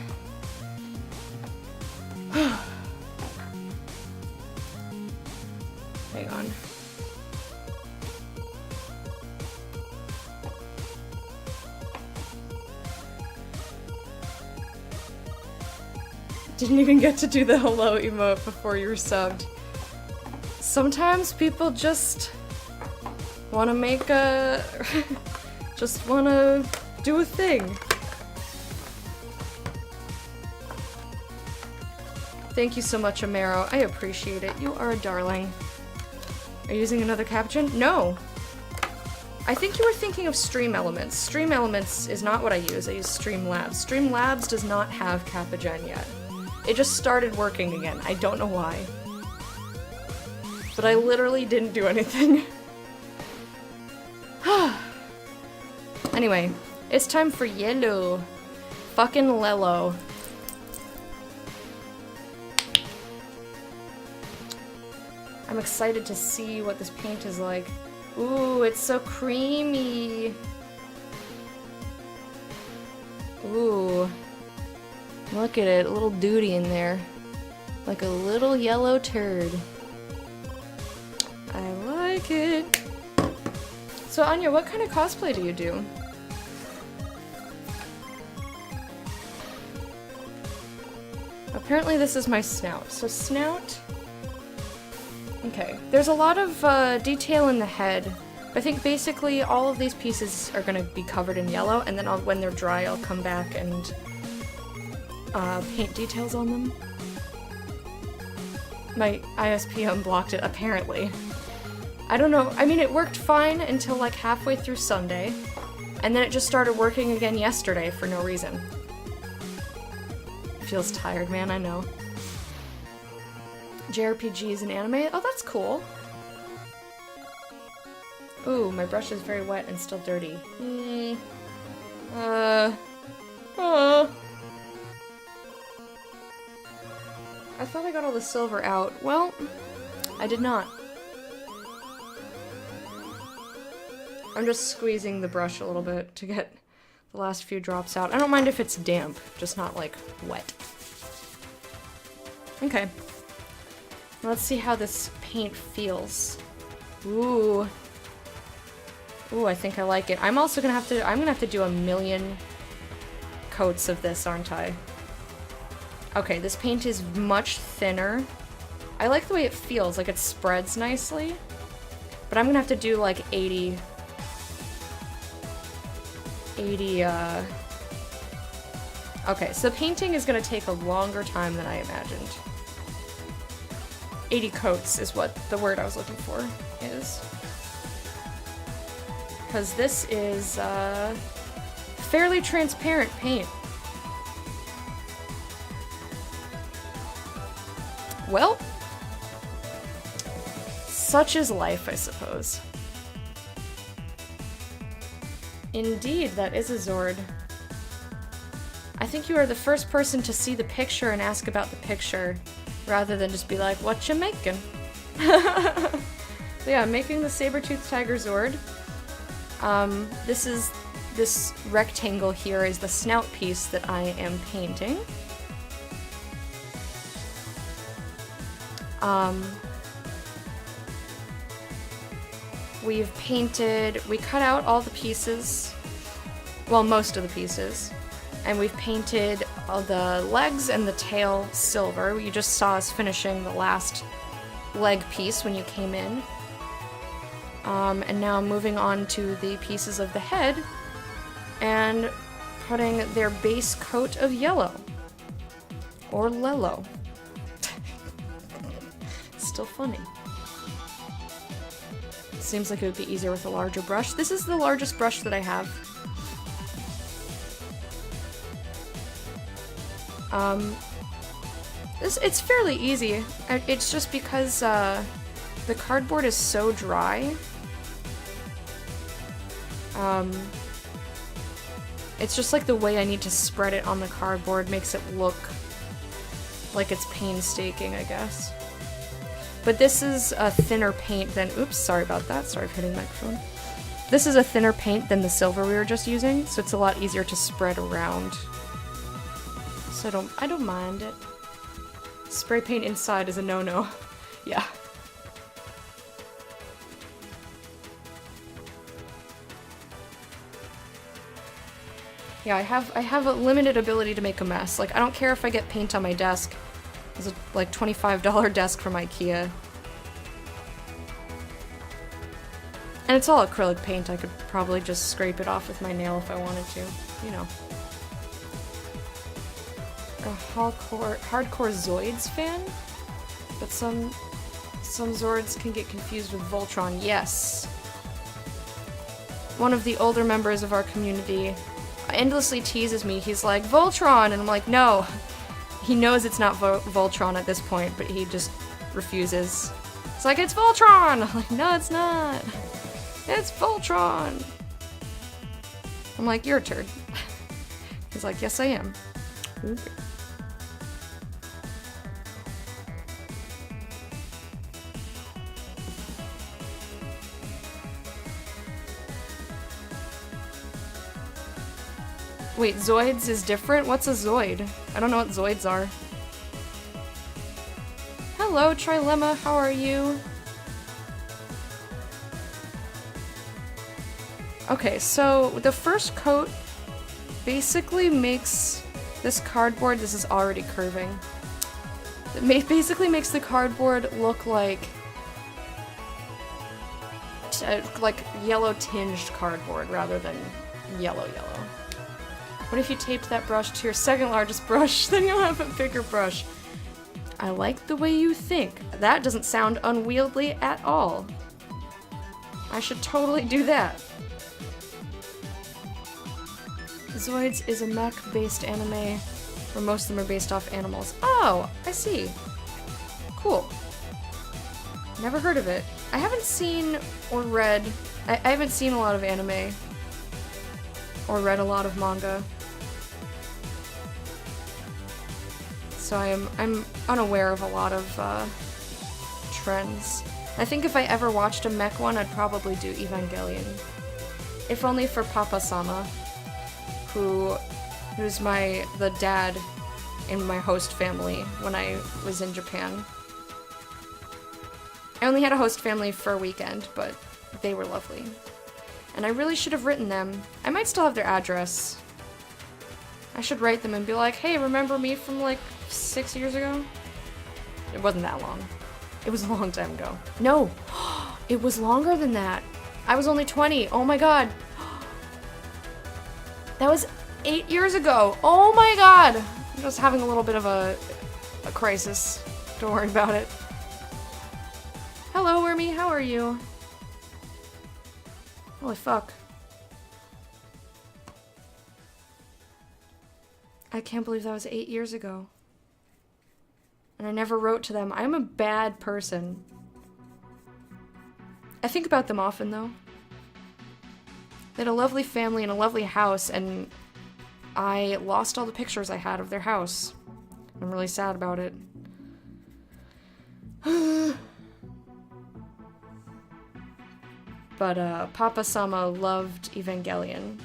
Didn't even get to do the hello emote before you were subbed. Sometimes people just want to make a... just want to do a thing. Thank you so much, Amaro. I appreciate it. You are a darling. Are you using another caption? No! I think you were thinking of Stream Elements. Stream Elements is not what I use Streamlabs. Streamlabs does not have Kappa Gen yet. It just started working again. I don't know why. But I literally didn't do anything. Anyway, it's time for yellow. Fucking Lello. I'm excited to see what this paint is like. Ooh, it's so creamy. Ooh. Look at it, a little duty in there. Like a little yellow turd. I like it. So Anya, what kind of cosplay do you do? Apparently this is my snout. So snout... Okay, there's a lot of detail in the head. I think basically all of these pieces are gonna be covered in yellow, and then when they're dry I'll come back and paint details on them. My ISP unblocked it, apparently. I don't know, I mean it worked fine until like halfway through Sunday, and then it just started working again yesterday for no reason. Feels tired, man, I know. JRPGs and anime? Oh, that's cool. Ooh, my brush is very wet and still dirty. I thought I got all the silver out. Well, I did not. I'm just squeezing the brush a little bit to get the last few drops out. I don't mind if it's damp, just not, like, wet. Okay. Let's see how this paint feels. Ooh. Ooh, I think I like it. I'm also gonna have to do a million coats of this, aren't I? Okay, this paint is much thinner. I like the way it feels, like it spreads nicely. But I'm gonna have to do like 80, okay, so painting is gonna take a longer time than I imagined. 80 coats is what the word I was looking for is. Because this is fairly transparent paint. Well, such is life, I suppose. Indeed, that is a Zord. I think you are the first person to see the picture and ask about the picture, rather than just be like, what you making? So yeah, I'm making the Sabertooth Tiger Zord. This rectangle here is the snout piece that I am painting. We cut out all the pieces, well, most of the pieces, and we've painted all the legs and the tail silver. You just saw us finishing the last leg piece when you came in. And now I'm moving on to the pieces of the head and putting their base coat of yellow. Or Lello. Still funny. Seems like it would be easier with a larger brush. This is the largest brush that I have. It's fairly easy. It's just because the cardboard is so dry. It's just like the way I need to spread it on the cardboard makes it look like it's painstaking, I guess. But this is a thinner paint than— oops, sorry about that. Sorry for hitting the microphone. This is a thinner paint than the silver we were just using, so it's a lot easier to spread around. So I don't mind it. Spray paint inside is a no-no. Yeah. Yeah, I have a limited ability to make a mess. Like, I don't care if I get paint on my desk. It's a, like, $25 desk from IKEA. And it's all acrylic paint. I could probably just scrape it off with my nail if I wanted to. You know. A hardcore Zoids fan? But some Zords can get confused with Voltron. Yes. One of the older members of our community endlessly teases me. He's like, Voltron! And I'm like, no. He knows it's not Voltron at this point, but he just refuses. It's like, it's Voltron! I'm like, no, it's not. It's Voltron! I'm like, you're a turd. He's like, yes, I am. Okay. Wait, Zoids is different? What's a Zoid? I don't know what Zoids are. Hello, Trilemma, how are you? Okay, so the first coat basically makes this cardboard, this is already curving, it basically makes the cardboard look like yellow tinged cardboard rather than yellow. What if you taped that brush to your second largest brush? Then you'll have a bigger brush. I like the way you think. That doesn't sound unwieldy at all. I should totally do that. Zoids is a mech-based anime where most of them are based off animals. Oh, I see. Cool. Never heard of it. I haven't seen or read... I haven't seen a lot of anime or read a lot of manga. So I'm unaware of a lot of trends. I think if I ever watched a mech one, I'd probably do Evangelion. If only for Papa-sama, who's the dad in my host family when I was in Japan. I only had a host family for a weekend, but they were lovely. And I really should have written them. I might still have their address. I should write them and be like, hey, remember me from like 6 years ago? It wasn't that long. It was a long time ago. No! It was longer than that. I was only 20. Oh my god. That was 8 years ago. Oh my god! I'm just having a little bit of a crisis. Don't worry about it. Hello, Wormy. How are you? Holy fuck. I can't believe that was 8 years ago. And I never wrote to them. I'm a bad person. I think about them often, though. They had a lovely family and a lovely house, and I lost all the pictures I had of their house. I'm really sad about it. But Papa-sama loved Evangelion.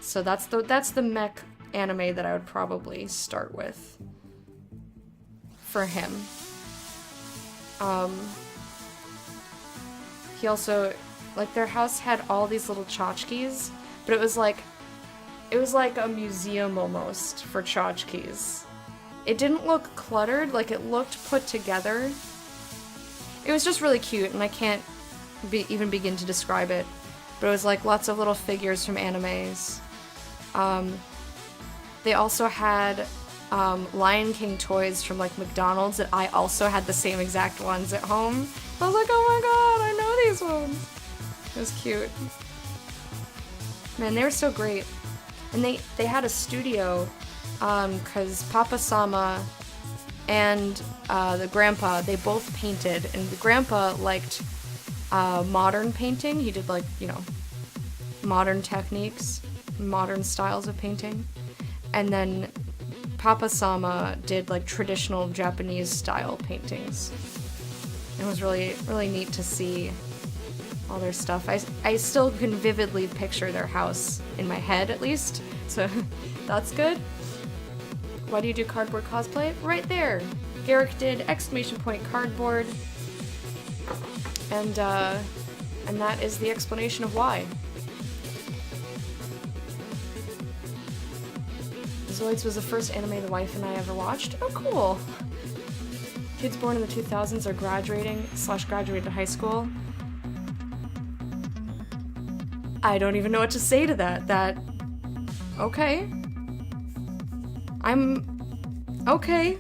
So that's the mech anime that I would probably start with for him. He also, like, their house had all these little tchotchkes, but it was like a museum almost for tchotchkes. It didn't look cluttered, like it looked put together. It was just really cute, and I can't even begin to describe it. But it was like lots of little figures from animes. They also had Lion King toys from like McDonald's that I also had the same exact ones at home. I was like, oh my god, I know these ones. It was cute. Man, they were so great. And they had a studio, because Papa-sama and the grandpa, they both painted, and the grandpa liked modern painting. He did, like, you know, modern techniques, modern styles of painting. And then Papa-sama did, like, traditional Japanese style paintings. It was really, really neat to see all their stuff. I still can vividly picture their house in my head, at least, so that's good. Why do you do cardboard cosplay? Right there! Garrick did !cardboard, and that is the explanation of why. Zoids was the first anime the wife and I ever watched. Oh, cool. Kids born in the 2000s are graduated high school. I don't even know what to say to that. Okay. I'm okay.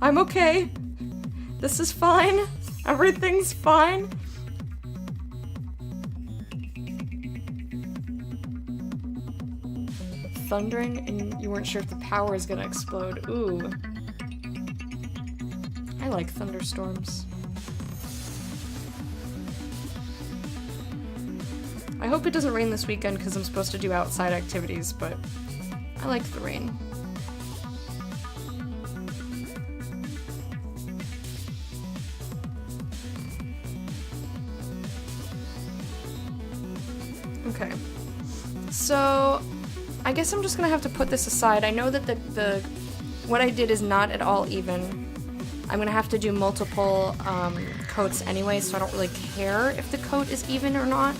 I'm okay. This is fine. Everything's fine. Thundering and you weren't sure if the power is gonna explode. Ooh. I like thunderstorms. I hope it doesn't rain this weekend because I'm supposed to do outside activities, but I like the rain. Okay. So, I guess I'm just gonna have to put this aside. I know that the what I did is not at all even. I'm gonna have to do multiple coats anyway, so I don't really care if the coat is even or not.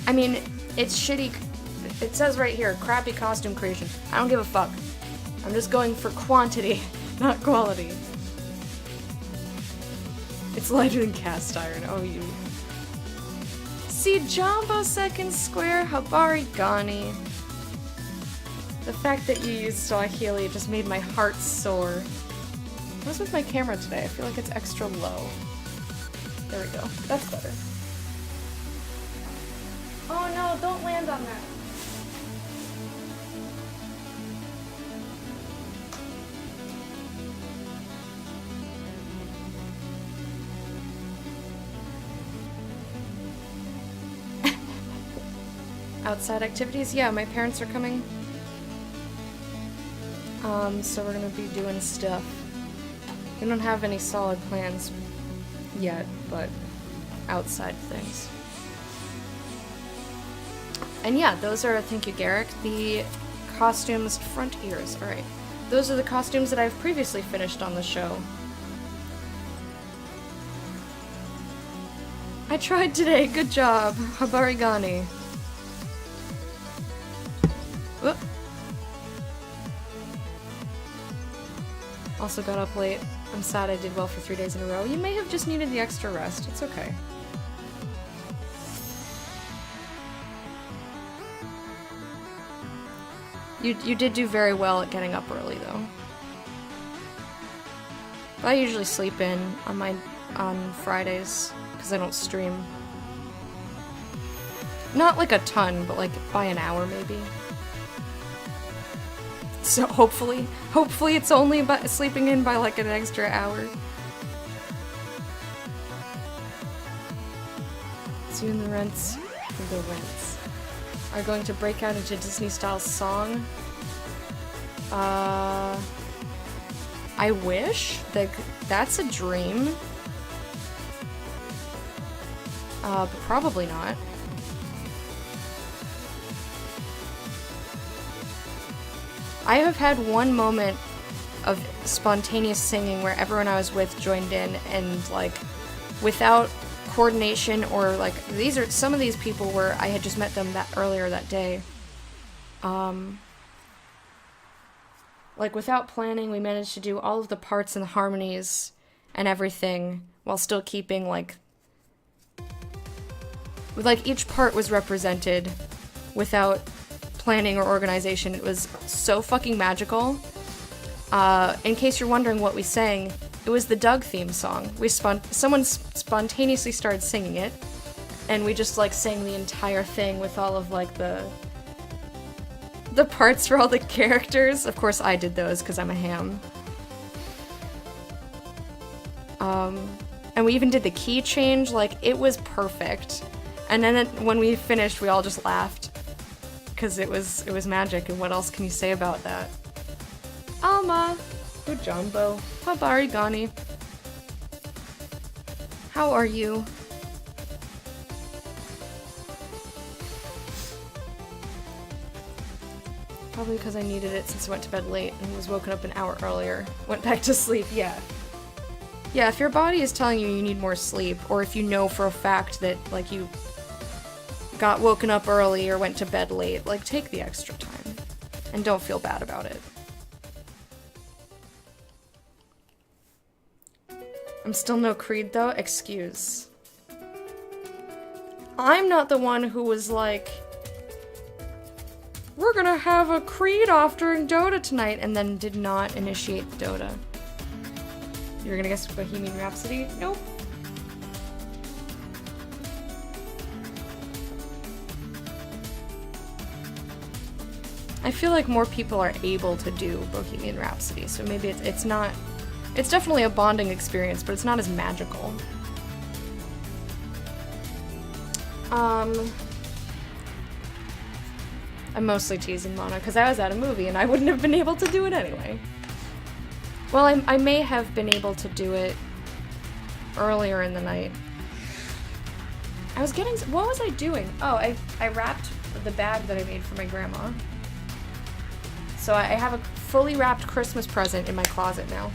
I mean, it's shitty. It says right here, crappy costume creation. I don't give a fuck. I'm just going for quantity, not quality. It's lighter than cast iron. Oh, you. See, Jumbo second square, Habari Gani. The fact that you used Swahili just made my heart soar. What's with my camera today? I feel like it's extra low. There we go. That's better. Oh no, don't land on that. Outside activities? Yeah, my parents are coming. So we're gonna be doing stuff. We don't have any solid plans yet, but outside things. And yeah, those are, thank you, Garrick, the costumes, front ears, alright. Those are the costumes that I've previously finished on the show. I tried today, good job, Habari Gani. Whoop. Also got up late. I'm sad I did well for 3 days in a row. You may have just needed the extra rest. It's okay. You did do very well at getting up early, though. But I usually sleep in on Fridays because I don't stream. Not like a ton, but like by an hour maybe. So hopefully it's only about sleeping in by like an extra hour. Soon the rents are going to break out into Disney-style song. I wish. That's a dream. But probably not. I have had one moment of spontaneous singing where everyone I was with joined in and, like, without coordination or, like, some of these people were, I had just met them earlier that day. Like, without planning, we managed to do all of the parts and the harmonies and everything while still keeping, like, each part was represented without planning or organization. It was so fucking magical. In case you're wondering what we sang, it was the Doug theme song. Someone spontaneously started singing it, and we just like sang the entire thing with all of like the parts for all the characters. Of course I did those because I'm a ham. And we even did the key change, like it was perfect. And then when we finished, we all just laughed. Because it was magic, and what else can you say about that? Alma! Good Jumbo. Habari Gani. How are you? Probably because I needed it since I went to bed late and was woken up an hour earlier. Went back to sleep, yeah. Yeah, if your body is telling you you need more sleep, or if you know for a fact that, like, you got woken up early or went to bed late, like, take the extra time. And don't feel bad about it. I'm still no Creed though, excuse. I'm not the one who was like, we're gonna have a Creed off during Dota tonight, and then did not initiate the Dota. You're gonna guess Bohemian Rhapsody? Nope. I feel like more people are able to do Bohemian Rhapsody, so maybe it's not... It's definitely a bonding experience, but it's not as magical. I'm mostly teasing Mono, because I was at a movie and I wouldn't have been able to do it anyway. Well, I may have been able to do it earlier in the night. I was getting... What was I doing? Oh, I wrapped the bag that I made for my grandma. So I have a fully wrapped Christmas present in my closet now.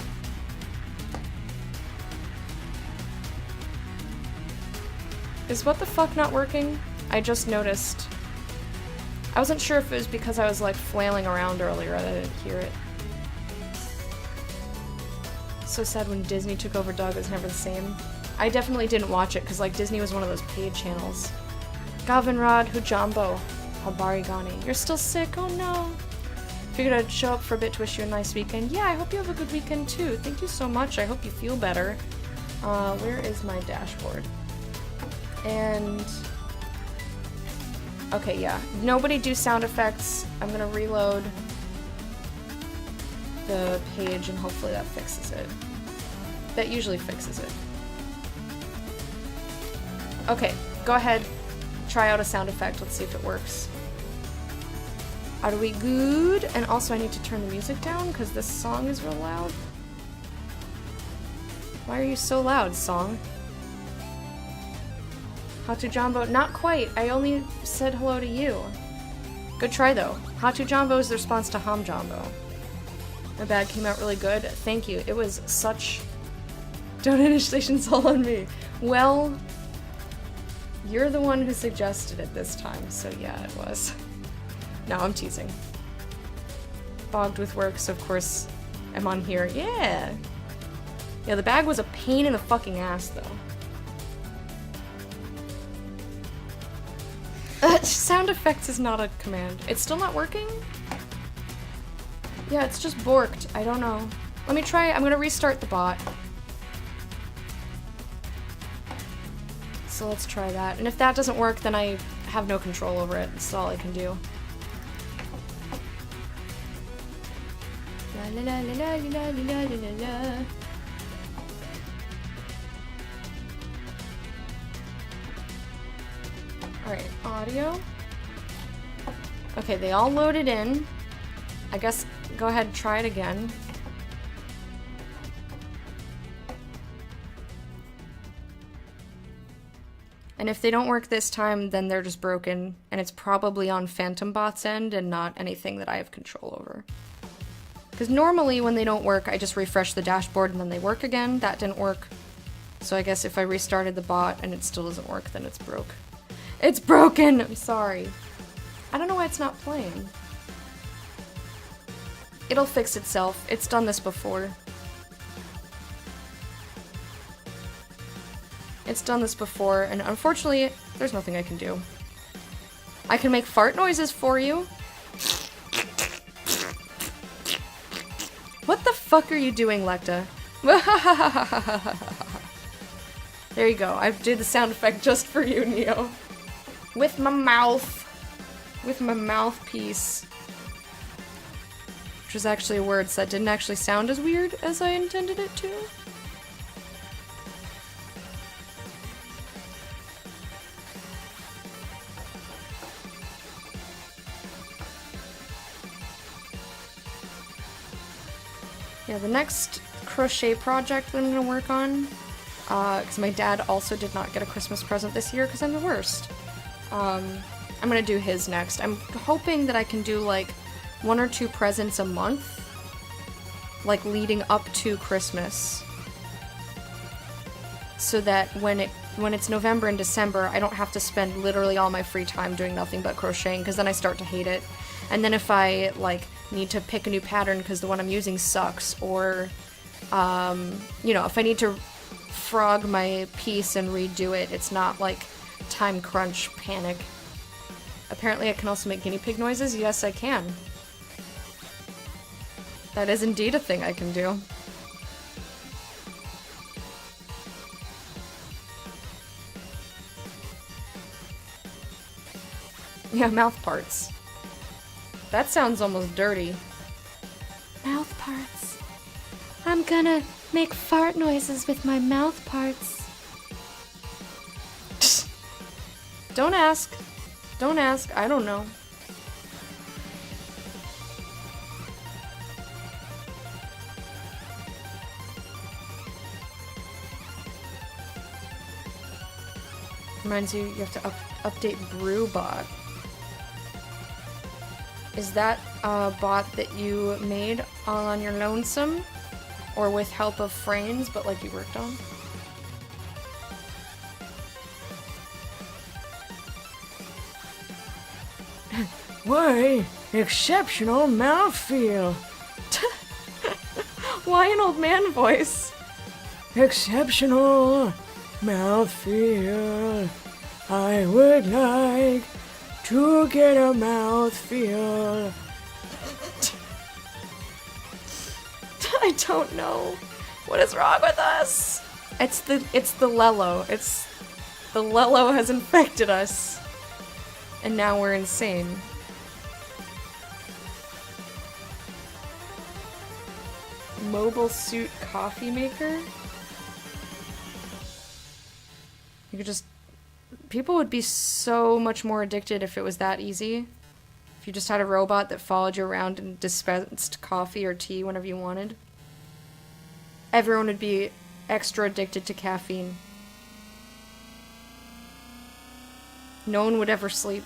Is what the fuck not working? I just noticed. I wasn't sure if it was because I was like flailing around earlier that I didn't hear it. So sad when Disney took over Dog Is Never the Same. I definitely didn't watch it because like Disney was one of those paid channels. Gavinrod, Hujambo, Habari Gani. You're still sick? Oh no. Figured I'd show up for a bit to wish you a nice weekend. Yeah, I hope you have a good weekend too. Thank you so much. I hope you feel better. Where is my dashboard? And... Okay, yeah. Nobody do sound effects. I'm gonna reload the page and hopefully that fixes it. That usually fixes it. Okay, go ahead. Try out a sound effect. Let's see if it works. Are we good? And also I need to turn the music down because this song is real loud. Why are you so loud, song? Hatu Jumbo, not quite. I only said hello to you. Good try though. Hatu Jumbo is the response to Ham Jumbo. My bag came out really good. Thank you. It was such... Donation's all on me. Well, you're the one who suggested it this time, so yeah, it was. No, I'm teasing. Bogged with work, so of course I'm on here. Yeah! Yeah, the bag was a pain in the fucking ass, though. Sound effects is not a command. It's still not working? Yeah, it's just borked. I don't know. Let me try. I'm gonna restart the bot. So let's try that. And if that doesn't work, then I have no control over it. That's all I can do. La la la la la la la la la. Alright, audio. Okay, they all loaded in. I guess go ahead and try it again. And if they don't work this time, then they're just broken, and it's probably on PhantomBot's end and not anything that I have control over. Because normally when they don't work, I just refresh the dashboard and then they work again. That didn't work. So I guess if I restarted the bot and it still doesn't work, then it's broke. It's broken! I'm sorry. I don't know why it's not playing. It'll fix itself. It's done this before. It's done this before, and unfortunately, there's nothing I can do. I can make fart noises for you. What the fuck are you doing, Lecta? There you go. I did the sound effect just for you, Neo. With my mouth. With my mouthpiece. Which was actually a word that didn't actually sound as weird as I intended it to. Yeah, the next crochet project that I'm gonna work on, because my dad also did not get a Christmas present this year because I'm the worst. I'm gonna do his next. I'm hoping that I can do like 1 or 2 presents a month, like leading up to Christmas, so that when it's November and December, I don't have to spend literally all my free time doing nothing but crocheting, because then I start to hate it. And then if I, like, need to pick a new pattern because the one I'm using sucks, or, you know, if I need to frog my piece and redo it, it's not, like, time crunch panic. Apparently I can also make guinea pig noises. Yes, I can. That is indeed a thing I can do. Yeah, mouth parts. That sounds almost dirty. Mouth parts. I'm gonna make fart noises with my mouth parts. Don't ask. Don't ask. I don't know. Reminds you, you have to update BrewBot. Is that a bot that you made all on your lonesome? Or with help of friends, but like you worked on? Why? Exceptional mouthfeel! Why an old man voice? Exceptional mouthfeel. I would like to get a mouthfeel. I don't know. What is wrong with us? It's the Lello. The Lello has infected us. And now we're insane. Mobile suit coffee maker? You could just... People would be so much more addicted if it was that easy. If you just had a robot that followed you around and dispensed coffee or tea whenever you wanted. Everyone would be extra addicted to caffeine. No one would ever sleep.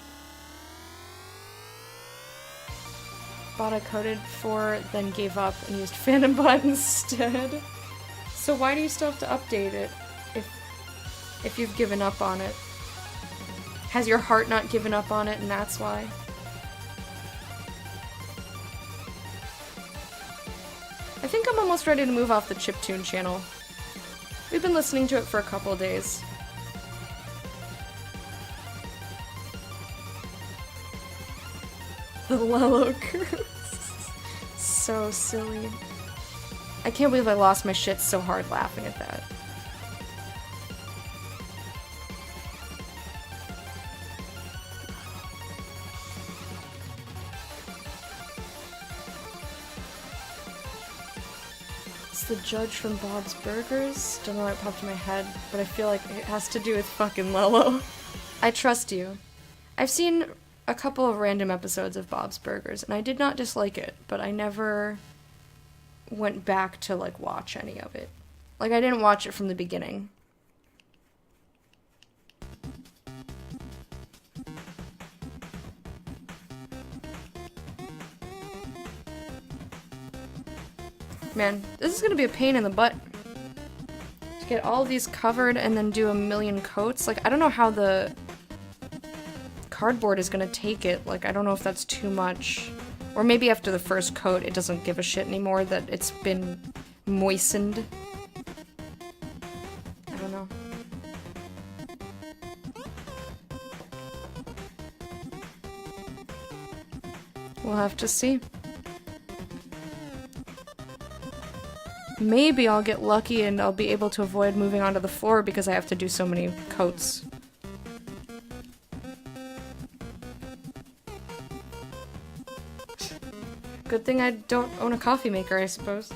Bot I coded for, then gave up and used PhantomBot instead. So why do you still have to update it if you've given up on it? Has your heart not given up on it and that's why? I think I'm almost ready to move off the chiptune channel. We've been listening to it for a couple of days. The Lello curse. So silly. I can't believe I lost my shit so hard laughing at that. It's the judge from Bob's Burgers. Don't know why it popped in my head, but I feel like it has to do with fucking Lello. I trust you. I've seen a couple of random episodes of Bob's Burgers, and I did not dislike it, but I never went back to, like, watch any of it. Like, I didn't watch it from the beginning. Man, this is gonna be a pain in the butt. To get all of these covered and then do a million coats. Like, I don't know how the cardboard is gonna take it. Like, I don't know if that's too much. Or maybe after the first coat, it doesn't give a shit anymore that it's been moistened. I don't know. We'll have to see. Maybe I'll get lucky and I'll be able to avoid moving onto the floor because I have to do so many coats. Good thing I don't own a coffee maker, I suppose.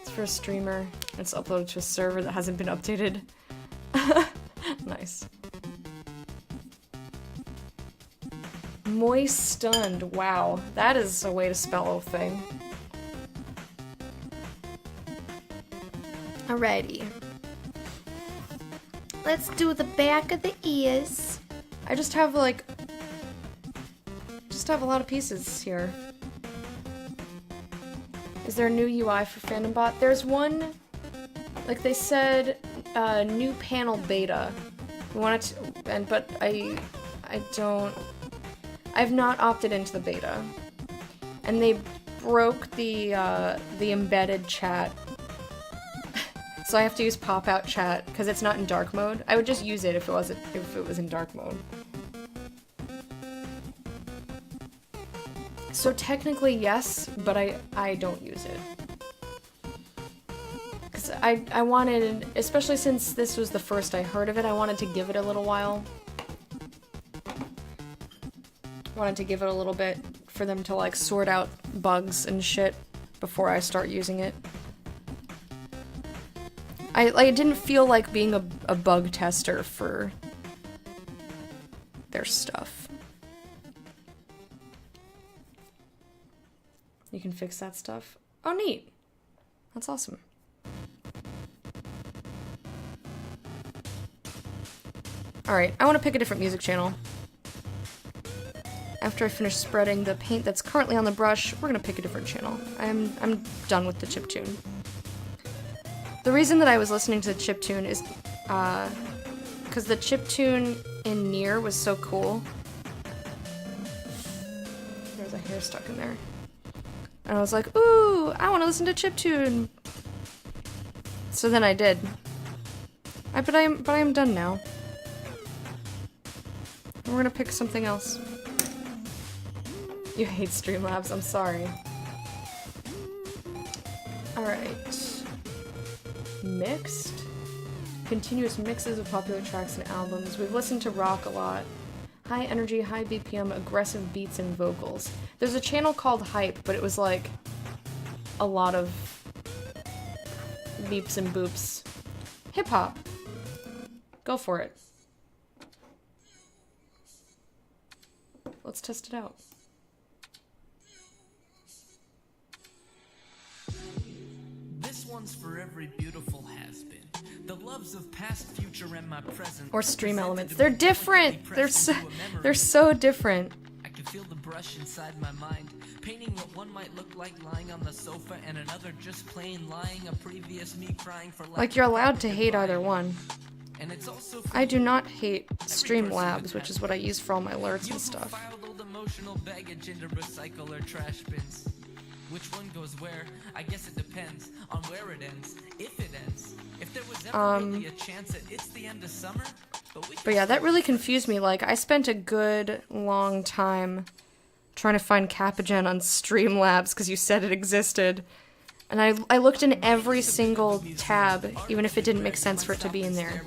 It's for a streamer. It's uploaded to a server that hasn't been updated. Nice. Moistened. Wow. That is a way to spell a thing. Alrighty. Let's do the back of the ears. I just have, like... a lot of pieces here. Is there a new UI for PhantomBot? There's one... Like they said, new panel beta. We want it to, but I don't, I've not opted into the beta. And they broke the embedded chat. So I have to use pop-out chat because it's not in dark mode. I would just use it if it was in dark mode. So technically yes, but I don't use it. Because I wanted, especially since this was the first I heard of it, I wanted to give it a little while. Wanted to give it a little bit for them to like sort out bugs and shit before I start using it. I didn't feel like being a bug tester for their stuff. You can fix that stuff. Oh, neat. That's awesome. Alright, I want to pick a different music channel. After I finish spreading the paint that's currently on the brush, we're gonna pick a different channel. I'm done with the chiptune. The reason that I was listening to the chiptune is because the chiptune in Nier was so cool. There's a hair stuck in there. And I was like, ooh, I want to listen to chiptune. So then I did. But I am done now. And we're gonna pick something else. You hate Streamlabs, I'm sorry. Alright. Mixed? Continuous mixes of popular tracks and albums. We've listened to rock a lot. High energy, high BPM, aggressive beats and vocals. There's a channel called Hype, but it was like a lot of beeps and boops. Hip-hop. Go for it. Let's test it out. This one's for every beautiful has-been. The loves of past, future, and my present. Or stream elements. They're different! They're so different. I can feel the brush inside my mind, painting what one might look like lying on the sofa and another just plain lying, a previous me crying for like you're allowed to hate either one. And it's also I do not hate Streamlabs, which is what I use for all my alerts and stuff. Filed old emotional baggage into recycle or trash bins. Which one goes where? I guess it depends on where it ends, if it ends. If there was ever really a chance that it's the end of summer. But yeah, that really confused me. Like, I spent a good long time trying to find Capagen on Streamlabs because you said it existed. And I looked in every single tab, even if it didn't make sense for it to be in there.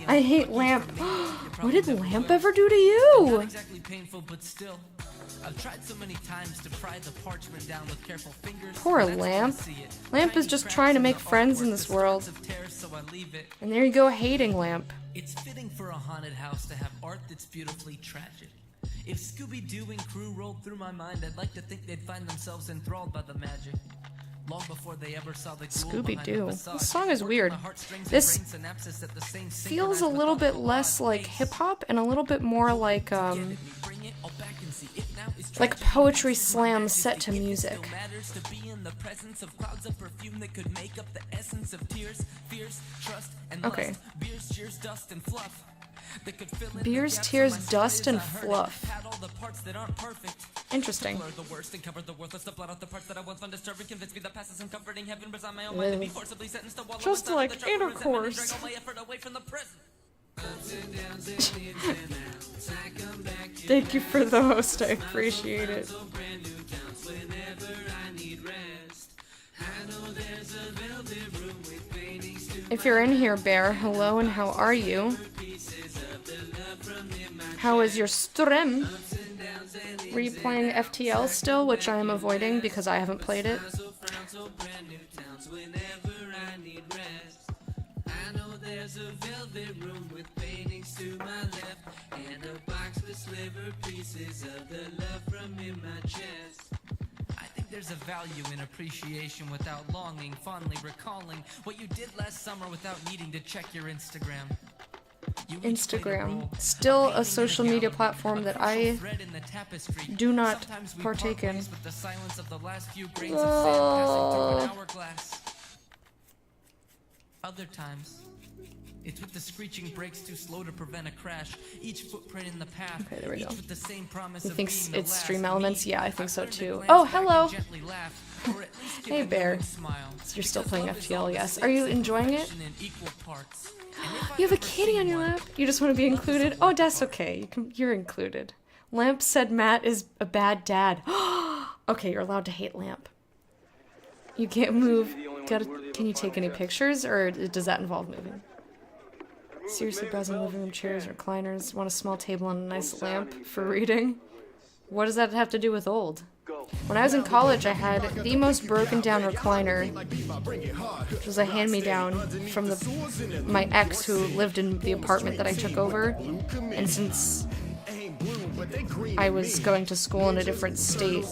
I hate Lamp. What did Lamp ever do to you? Not exactly painful, but still. I've tried so many times to pry the parchment down with careful fingers. Poor Lamp. Lamp is just trying to make friends in this world. And there you go, hating Lamp. It's fitting for a haunted house to have art that's beautifully tragic. If Scooby-Doo and crew rolled through my mind, I'd like to think they'd find themselves enthralled by the magic. Long before they ever saw the Scooby-Doo. This song is weird. This feels a little bit less like hip-hop and a little bit more like poetry slam set to music. Okay. Beers, tears, dust, and fluff. Interesting. Just like intercourse. Thank you for the host, I appreciate it. If you're in here, Bear, hello and how are you? How is your stream? Were you playing FTL still, which I am avoiding because I haven't played it? I think there's a value in appreciation without longing, fondly recalling what you did last summer without needing to check your Instagram. Instagram. Still a social media platform that I do not partake in. Other times, It's with the screeching brakes too slow to prevent a crash. Each footprint in the path. Okay, there we go. Each with the same promise He of thinks being the it's last. stream elements. Me, Yeah, I think so I've learned to too. glance Oh, back hello. and gently laugh, or at least give Hey, a Bear. knowing smile. You're still Because playing love is FTL, all the yes. same Are you as enjoying it? perfection in equal parts. And if I've You have a ever kitty seen on your one, lap. You just want to be included. Oh, that's okay. You're included. Lamp said Matt is a bad dad. Okay, you're allowed to hate Lamp. You can't move. Can you take any pictures, or does that involve moving? Seriously, browsing living room chairs, recliners. Want a small table and a nice lamp for reading? What does that have to do with old? When I was in college, I had the most broken down recliner, which was a hand-me-down from my ex who lived in the apartment that I took over. And since I was going to school in a different state,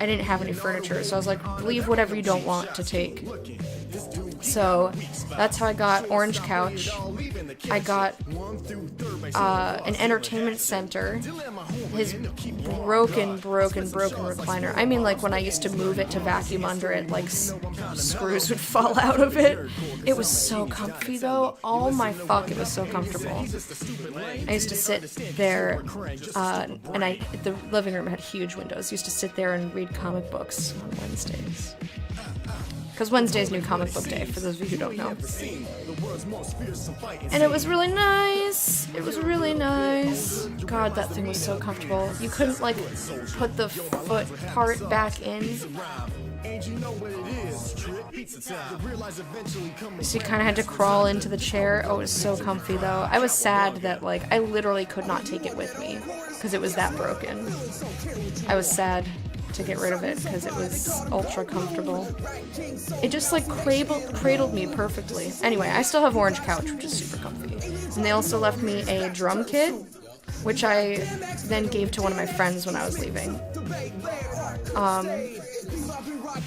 I didn't have any furniture, so I was like, leave whatever you don't want to take. So that's how I got Orange Couch. I got an entertainment center. His broken recliner. I mean, like when I used to move it to vacuum under it, like screws would fall out of it. It was so comfy though. Oh my fuck, it was so comfortable. I used to sit there, and the living room had huge windows. I used to sit there and read comic books on Wednesdays. Because Wednesday's New Comic Book Day, for those of you who don't know. And it was really nice. It was really nice. God, that thing was so comfortable. You couldn't, like, put the foot part back in. So you kind of had to crawl into the chair. Oh, it was so comfy, though. I was sad that, like, I literally could not take it with me. Because it was that broken. I was sad to get rid of it because it was ultra comfortable. It just like cradled me perfectly. Anyway, I still have Orange Couch, which is super comfy. And they also left me a drum kit, which I then gave to one of my friends when I was leaving.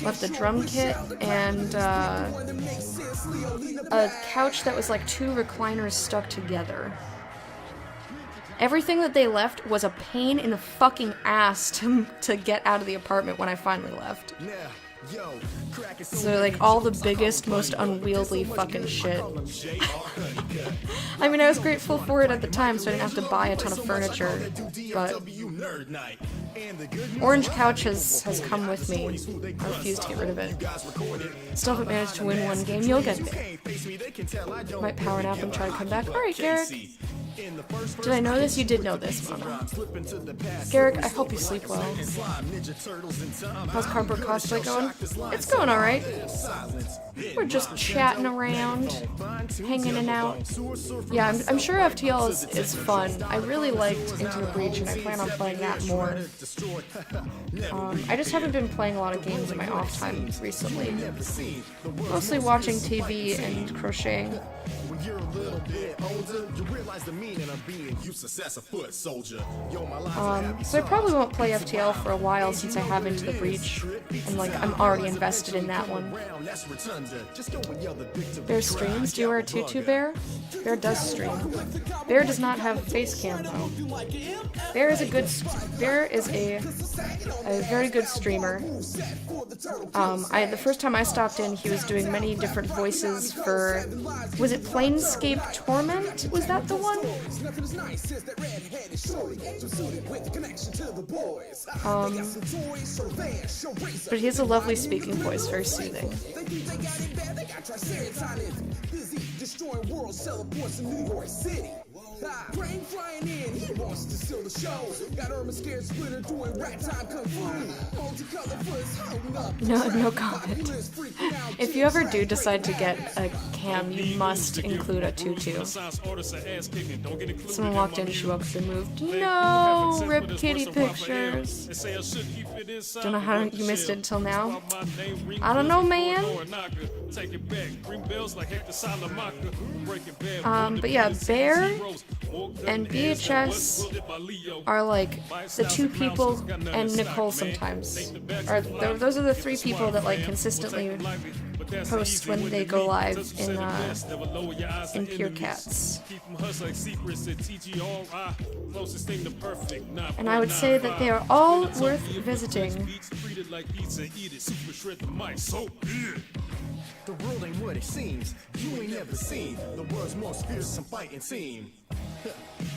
Left a drum kit and a couch that was like two recliners stuck together. Everything that they left was a pain in the fucking ass to get out of the apartment when I finally left. So, like, all the biggest, most unwieldy fucking shit. I mean, I was grateful for it at the time, so I didn't have to buy a ton of furniture, but Orange Couch has come with me. I refuse to get rid of it. Still haven't managed to win one game. You'll get there. Might power nap and try to come back. Alright, Garrick. Did I know this? You did know this, Mama. Garrick, I hope you sleep well. How's Cardboard Cosplay going? It's going alright. We're just chatting around, hanging and out. Yeah, I'm sure FTL is fun. I really liked Into the Breach, and I plan on playing that more. I just haven't been playing a lot of games in my off time recently. Mostly watching TV and crocheting. So I probably won't play FTL for a while since I have Into the Breach, and like I'm already invested in that one. Bear streams? Do you wear a tutu, Bear? Bear does stream. Bear does not have face cam though. Bear is a very good streamer. The first time I stopped in, he was doing many different voices for, was it Planescape Torment? Was that the one? But he has a lovely speaking voice, very soothing. Destroying worlds, teleports in New York City. Brain flying in, he wants to steal the show. Got Irma scared splitter doing rat time kung fu. Multicolor foots holding up. No comment. If you ever do decide to get a cam, you must include a tutu. Someone walked in, she woke up and moved. No, rip kitty pictures. Don't know how you missed it until now. I don't know, man. But yeah, Bear and BHS are like the two people, and Nicole sometimes. Those are the three people that like consistently post when they go live in Pure Cats. And I would say that they are all worth visiting. The world ain't what it seems. You ain't never seen the world's most fearsome fighting scene.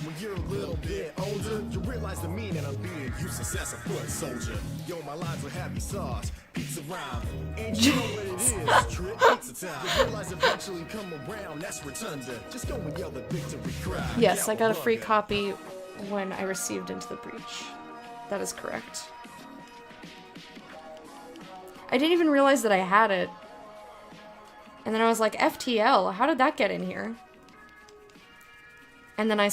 When you're a little bit older, you realize the meaning of being useless as a foot soldier. Yo, my lines will have you sauce, pizza rhyme, and you know what it is. Trip pizza time. You realize eventually come around, that's rotunda. Just go and yell the victory cry. Yes, I got a free copy when I received Into the Breach. That is correct. I didn't even realize that I had it. And then I was like, FTL, how did that get in here? And then I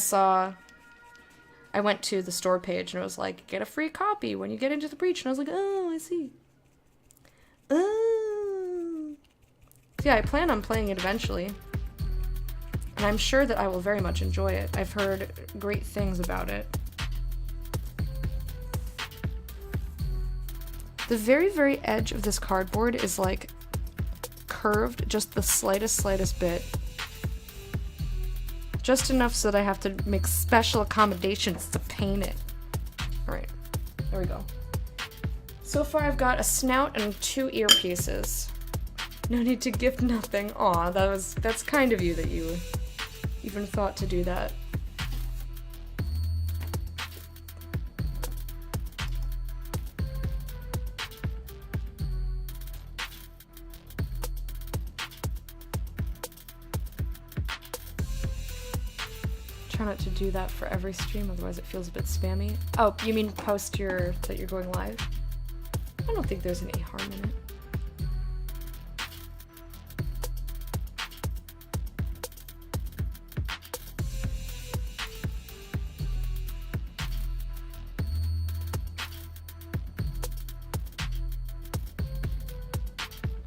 went to the store page and it was like, get a free copy when you get Into the Breach. And I was like, oh, I see. Oh. So yeah, I plan on playing it eventually. And I'm sure that I will very much enjoy it. I've heard great things about it. The very, very edge of this cardboard is like curved just the slightest bit. Just enough so that I have to make special accommodations to paint it. Alright, there we go. So far I've got a snout and 2 earpieces. No need to gift nothing. Aw, that's kind of you that you even thought to do that. Try not to do that for every stream, otherwise it feels a bit spammy. Oh, you mean post that you're going live? I don't think there's any harm in it.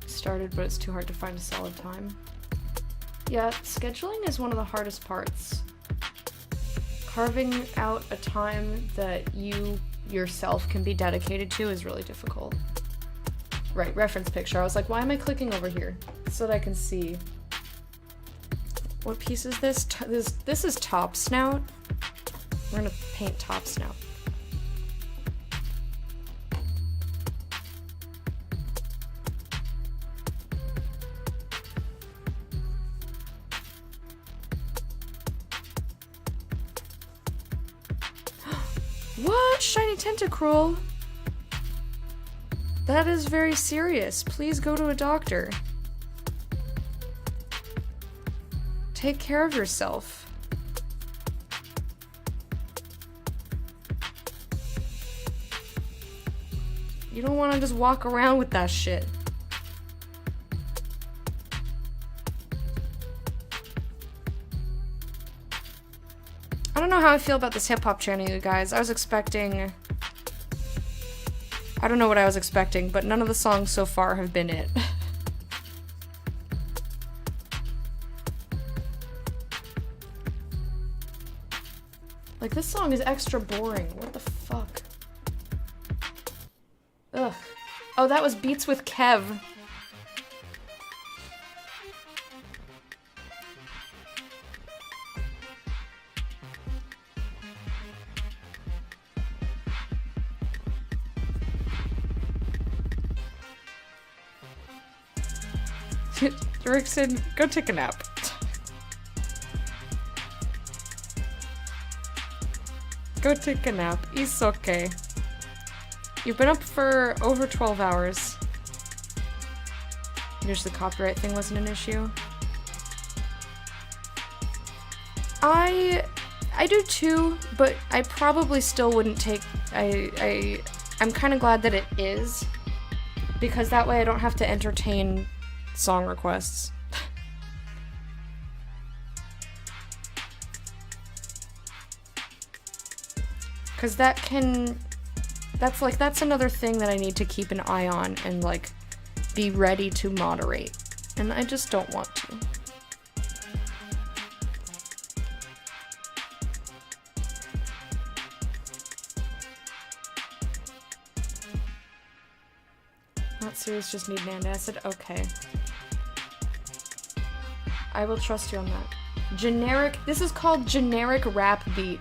Started, but it's too hard to find a solid time. Yeah, scheduling is one of the hardest parts. Carving out a time that you yourself can be dedicated to is really difficult. Right, reference picture. I was like, why am I clicking over here? So that I can see. What piece is this? This is top snout. We're gonna paint top snout. What? Shiny Tentacruel? That is very serious. Please go to a doctor. Take care of yourself. You don't want to just walk around with that shit. I don't know how I feel about this hip-hop channel, you guys. I was expecting... I don't know what I was expecting, but none of the songs so far have been it. Like, this song is extra boring. What the fuck? Ugh. Oh, that was Beats with Kev. Rickson, go take a nap. Go take a nap. It's okay. You've been up for over 12 hours. Just the copyright thing wasn't an issue. I do too, but I probably still wouldn't take... I'm kind of glad that it is, because that way I don't have to entertain song requests. Because that's another thing that I need to keep an eye on and like be ready to moderate, and I just don't want to. Not serious, just need an antacid. Okay. I will trust you on that. Generic, this is called generic rap beat.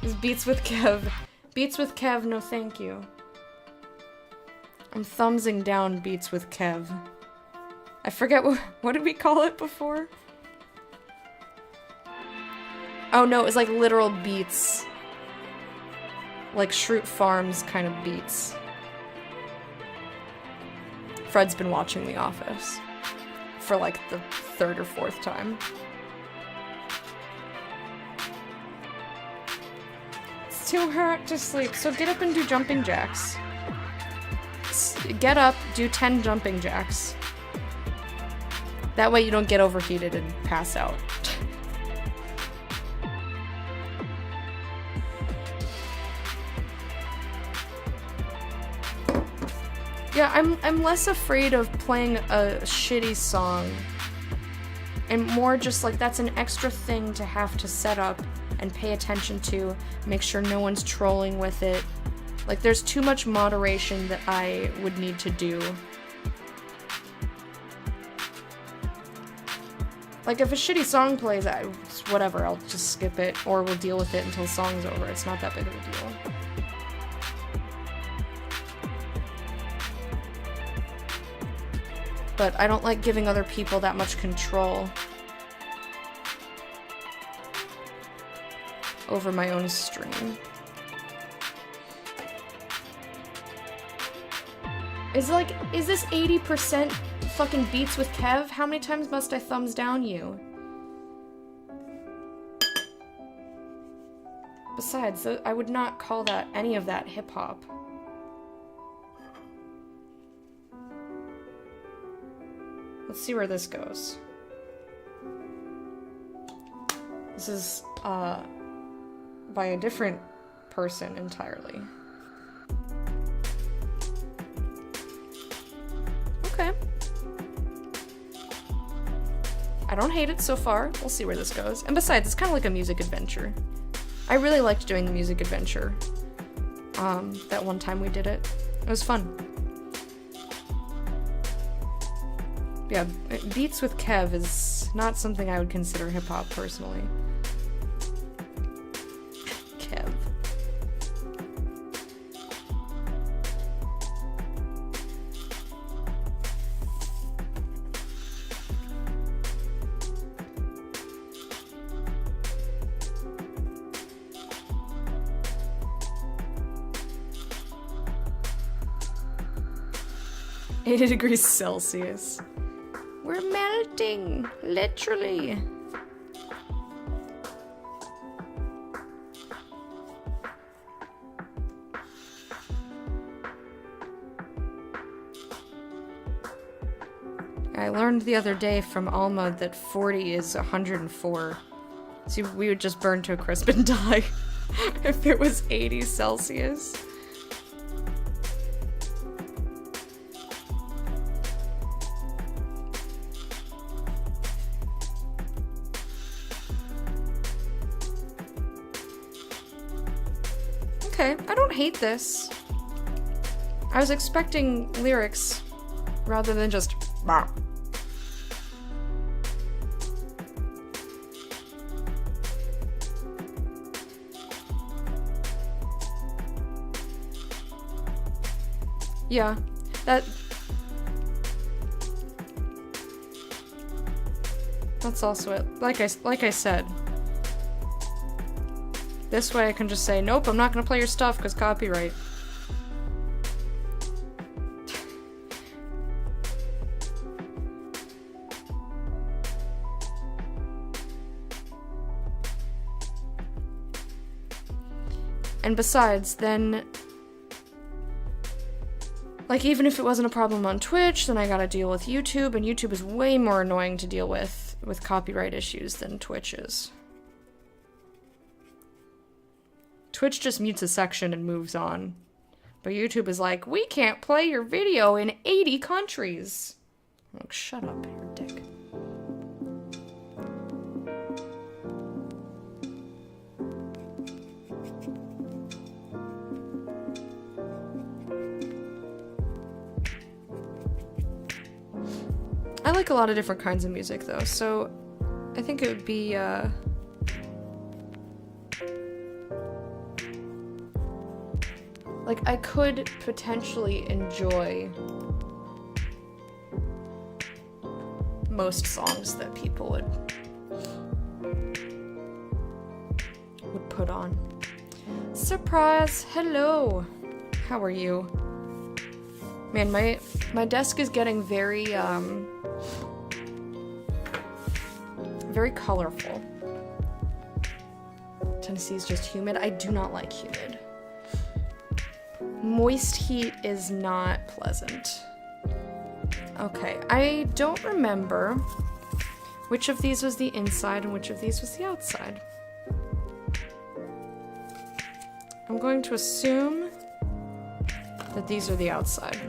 This Beats with Kev. Beats with Kev, no thank you. I'm thumbsing down Beats with Kev. I forget what did we call it before? Oh no, it was like literal beats. Like Shroot Farms kind of beats. Fred's been watching The Office for like the 3rd or 4th time. It's too hot to sleep, so get up and do jumping jacks. Get up, do 10 jumping jacks. That way you don't get overheated and pass out. Yeah, I'm less afraid of playing a shitty song. And more just like that's an extra thing to have to set up and pay attention to, make sure no one's trolling with it. Like there's too much moderation that I would need to do. Like if a shitty song plays, whatever, I'll just skip it or we'll deal with it until the song's over. It's not that big of a deal. But I don't like giving other people that much control over my own stream. Is this 80% fucking beats with Kev? How many times must I thumbs down you? Besides, I would not call that any of that hip-hop. Let's see where this goes. This is, by a different person entirely. Okay. I don't hate it so far. We'll see where this goes. And besides, it's kind of like a music adventure. I really liked doing the music adventure. That one time we did it. It was fun. Yeah, Beats with Kev is not something I would consider hip-hop, personally. Kev. $80 degrees Celsius. We're melting, literally. I learned the other day from Alma that 40 is 104. So we would just burn to a crisp and die if it was 80 Celsius. Okay, I don't hate this. I was expecting lyrics rather than just bah. Yeah, that's also it. Like I said. This way I can just say, nope, I'm not gonna play your stuff because copyright. And besides, then, like, even if it wasn't a problem on Twitch, then I gotta deal with YouTube, and YouTube is way more annoying to deal with copyright issues than Twitch is. Twitch just mutes a section and moves on. But YouTube is like, we can't play your video in 80 countries. I'm like, shut up, you dick. I like a lot of different kinds of music, though, so I think it would be, like, I could potentially enjoy most songs that people would put on. Surprise! Hello! How are you? Man, my desk is getting very, very colorful. Tennessee's just humid. I do not like humid. Moist heat is not pleasant. Okay, I don't remember which of these was the inside and which of these was the outside. I'm going to assume that these are the outside.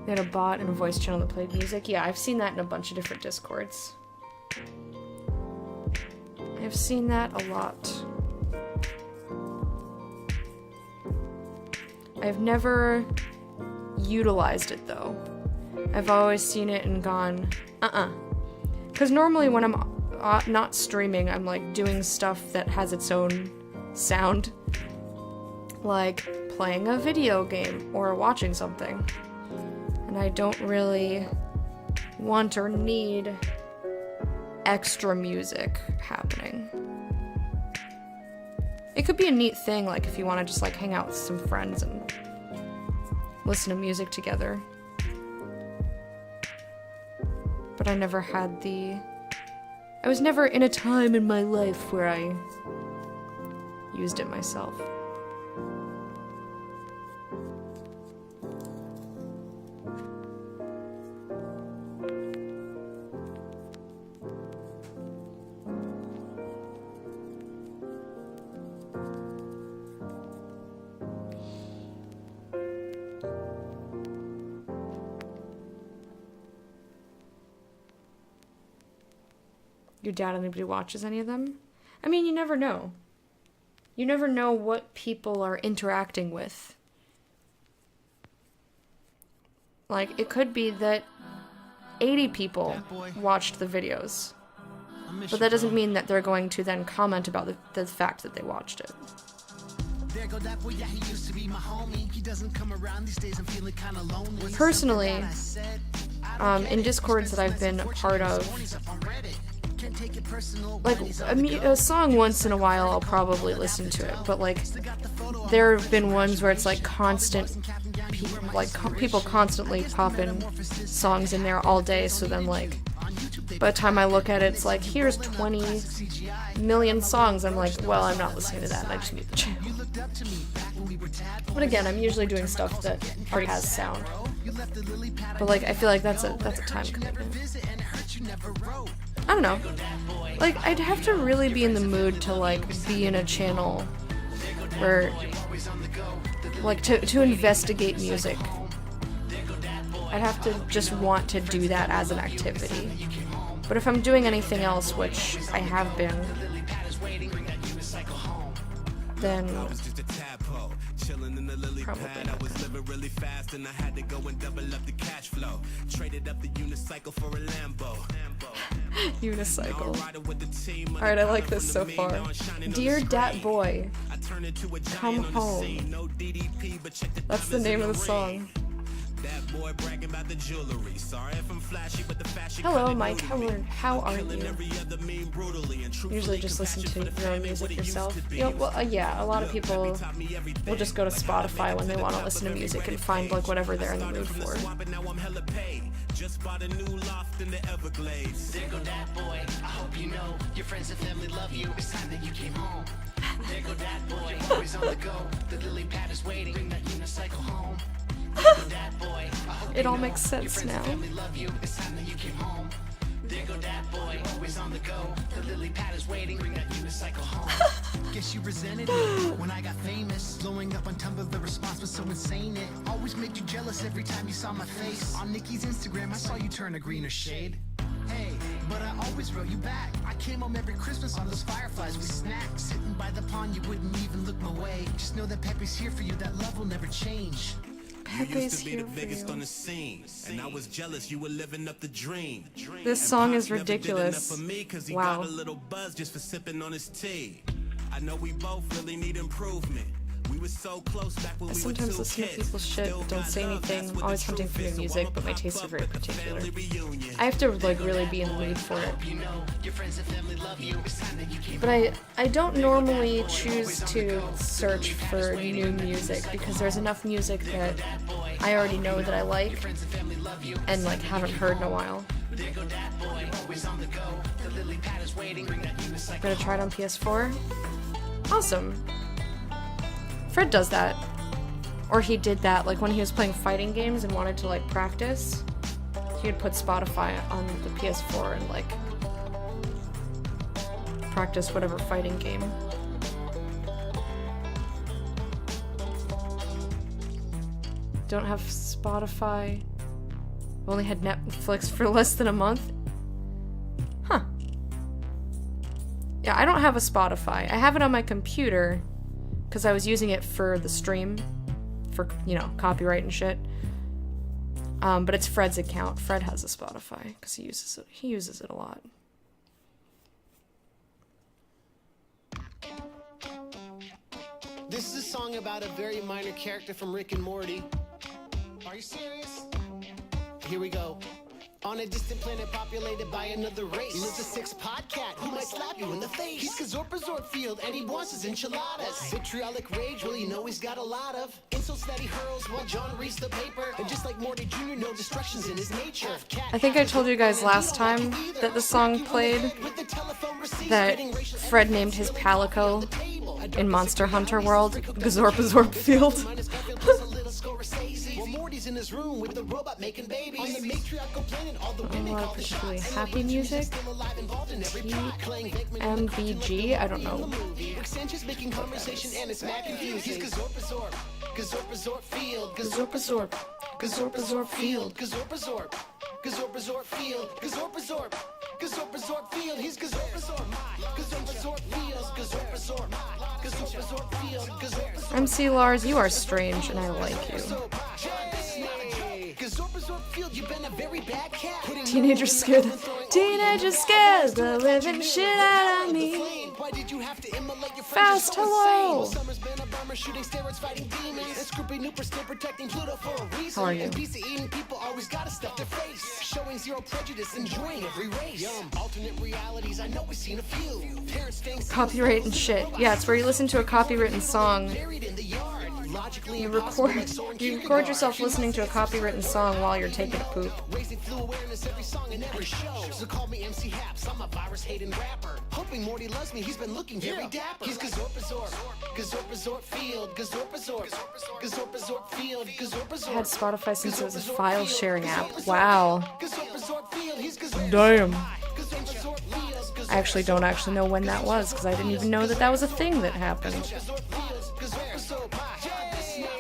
They had a bot and a voice channel that played music. Yeah, I've seen that in a bunch of different Discords. I've seen that a lot. I've never utilized it though. I've always seen it and gone, Because normally when I'm not streaming, I'm like doing stuff that has its own sound. Like playing a video game or watching something. And I don't really want or need extra music happening. It could be a neat thing, like if you want to just like hang out with some friends and listen to music together. But I never had I was never in a time in my life where I used it myself. You doubt anybody watches any of them? I mean, you never know. You never know what people are interacting with. Like, it could be that 80 people watched the videos. But that doesn't mean that they're going to then comment about the fact that they watched it. Personally, in Discords that I've been a part of, like, a song once in a while I'll probably listen to it, but like, there have been ones where it's like constant, people constantly popping songs in there all day, so then like, by the time I look at it, it's like, here's 20 million songs, I'm like, well, I'm not listening to that, and I just mute the channel. But again, I'm usually doing stuff that already has sound. But like, I feel like that's a time commitment. I don't know. Like, I'd have to really be in the mood to, like, be in a channel where, like, to investigate music. I'd have to just want to do that as an activity. But if I'm doing anything else, which I have been, then probably not. Unicycle. Alright, I like this so far. Dear Dat Boy, come home. That's the name of the song. Hello, Mike. How are you? Usually just listen to your own music yourself. You know, well, yeah, a lot of people will just go to Spotify when they want to listen to music and find like whatever they're in the mood for. Just bought a new loft in the Everglades. There go that boy. I hope you know your friends and family love you. It's time that you came home. There go that boy. Always on the go. The lily pad is waiting. Bring that unicycle home. There go that boy. It all makes sense now. It's time that you came home. There go that boy. Always on the go. The lily pad is waiting. Bring that unicycle home. Guess you resented me when I got famous. Blowing up on Tumblr, the response was so insane. It always made you jealous every time you saw my face. On Nikki's Instagram, I saw you turn a greener shade. Hey, but I always wrote you back. I came home every Christmas on those fireflies we snacked. Sitting by the pond, you wouldn't even look my way. Just know that Pepe's here for you, that love will never change. Pepe's here for biggest on you. the scene, and I was jealous you were living up the dream. This song is ridiculous. For me, 'cause he Wow. got a little buzz just for sipping on his tea. I know we both really need improvement. We were so close back when I we were sometimes two listen to kids. people's shit Still but don't got say love, anything, that's what always the hunting truth for new is. So music, walk but my up, tastes are pop very up at the particular. family reunion. I have to like really be in the mood for it. But I don't normally choose to search for new music because there's enough music that I already know that I like and like haven't heard in a while. I'm gonna try it on PS4. Awesome. Fred does that. Or he did that like when he was playing fighting games and wanted to like practice. He would put Spotify on the PS4 and like practice whatever fighting game. Don't have Spotify. Only had Netflix for less than a month. Huh. Yeah, I don't have a Spotify. I have it on my computer because I was using it for the stream, for, you know, copyright and shit. But it's Fred's account. Fred has a Spotify because he uses it a lot. This is a song about a very minor character from Rick and Morty. Are you serious? Here we go. On a distant planet populated by another race lives a six-pod cat who might slap you in the face. He's Kazorpazort Field and he wants his enchiladas. Vitriolic rage, well, you know he's got a lot of insults that he hurls while John reads the paper. And just like Morty Jr., no distractions in his nature. I think I told you guys last time that the song played that Fred named his Palico in Monster Hunter World Gazorpazorp Field. Morty's in his room with the robot making babies. On the matriarchal planet, all the A women lot call of the particularly shots. happy music. MBG, I don't know. Rick Sanchez making conversation and it's mad confusing. He's Gazorpazorp. Gazorpazorp Field. Gazorpazorp. Gazorpazorp Field. Gazorpazorp. Gazorpazorp Field. Gazorpazorp. Gazorpazorp Field. He's Gazorpazorp. Gazorpazorp Field. Gazorpazorp. Gazorpazorp Field. Gazorpazorp. MC Lars, you are strange and I like you. Gazorpazorp Field, you've been a very bad cat. Teenagers scared. Teenagers scared the living shit out of me. Why did you have to immolate your Fast, friends? hello. Summer's been a bummer, shooting steroids, fighting demons. And Scroopy Nooper still protecting Pluto for a reason. How are you? And pizza eating people always gotta stuff their face. Showing zero prejudice, enjoying every race. Alternate realities, I know we've seen a few. Parents staying Copyright and shit. Yeah, it's where you listen to a copywritten song. buried in the yard. Logically You impossible, record like Soren you Kierkegaard. record yourself listening to a copywritten song while you're taking a poop. Raising flu awareness every song and every show. So call me MC Haps, I'm a virus-hating rapper. Hoping Morty loves me, he's been looking very dapper. He's Gazorpazorp, Gazorpazorp Field, Gazorpazorp, Gazorpazorp Field, I Gazorpazorp. had Spotify since it was a file sharing app. Wow. Gazorpazorp Field, he's Gazorpazorp. Damn. Gazorpazorp Field, I actually don't know when that was because I didn't even know that was a thing that happened.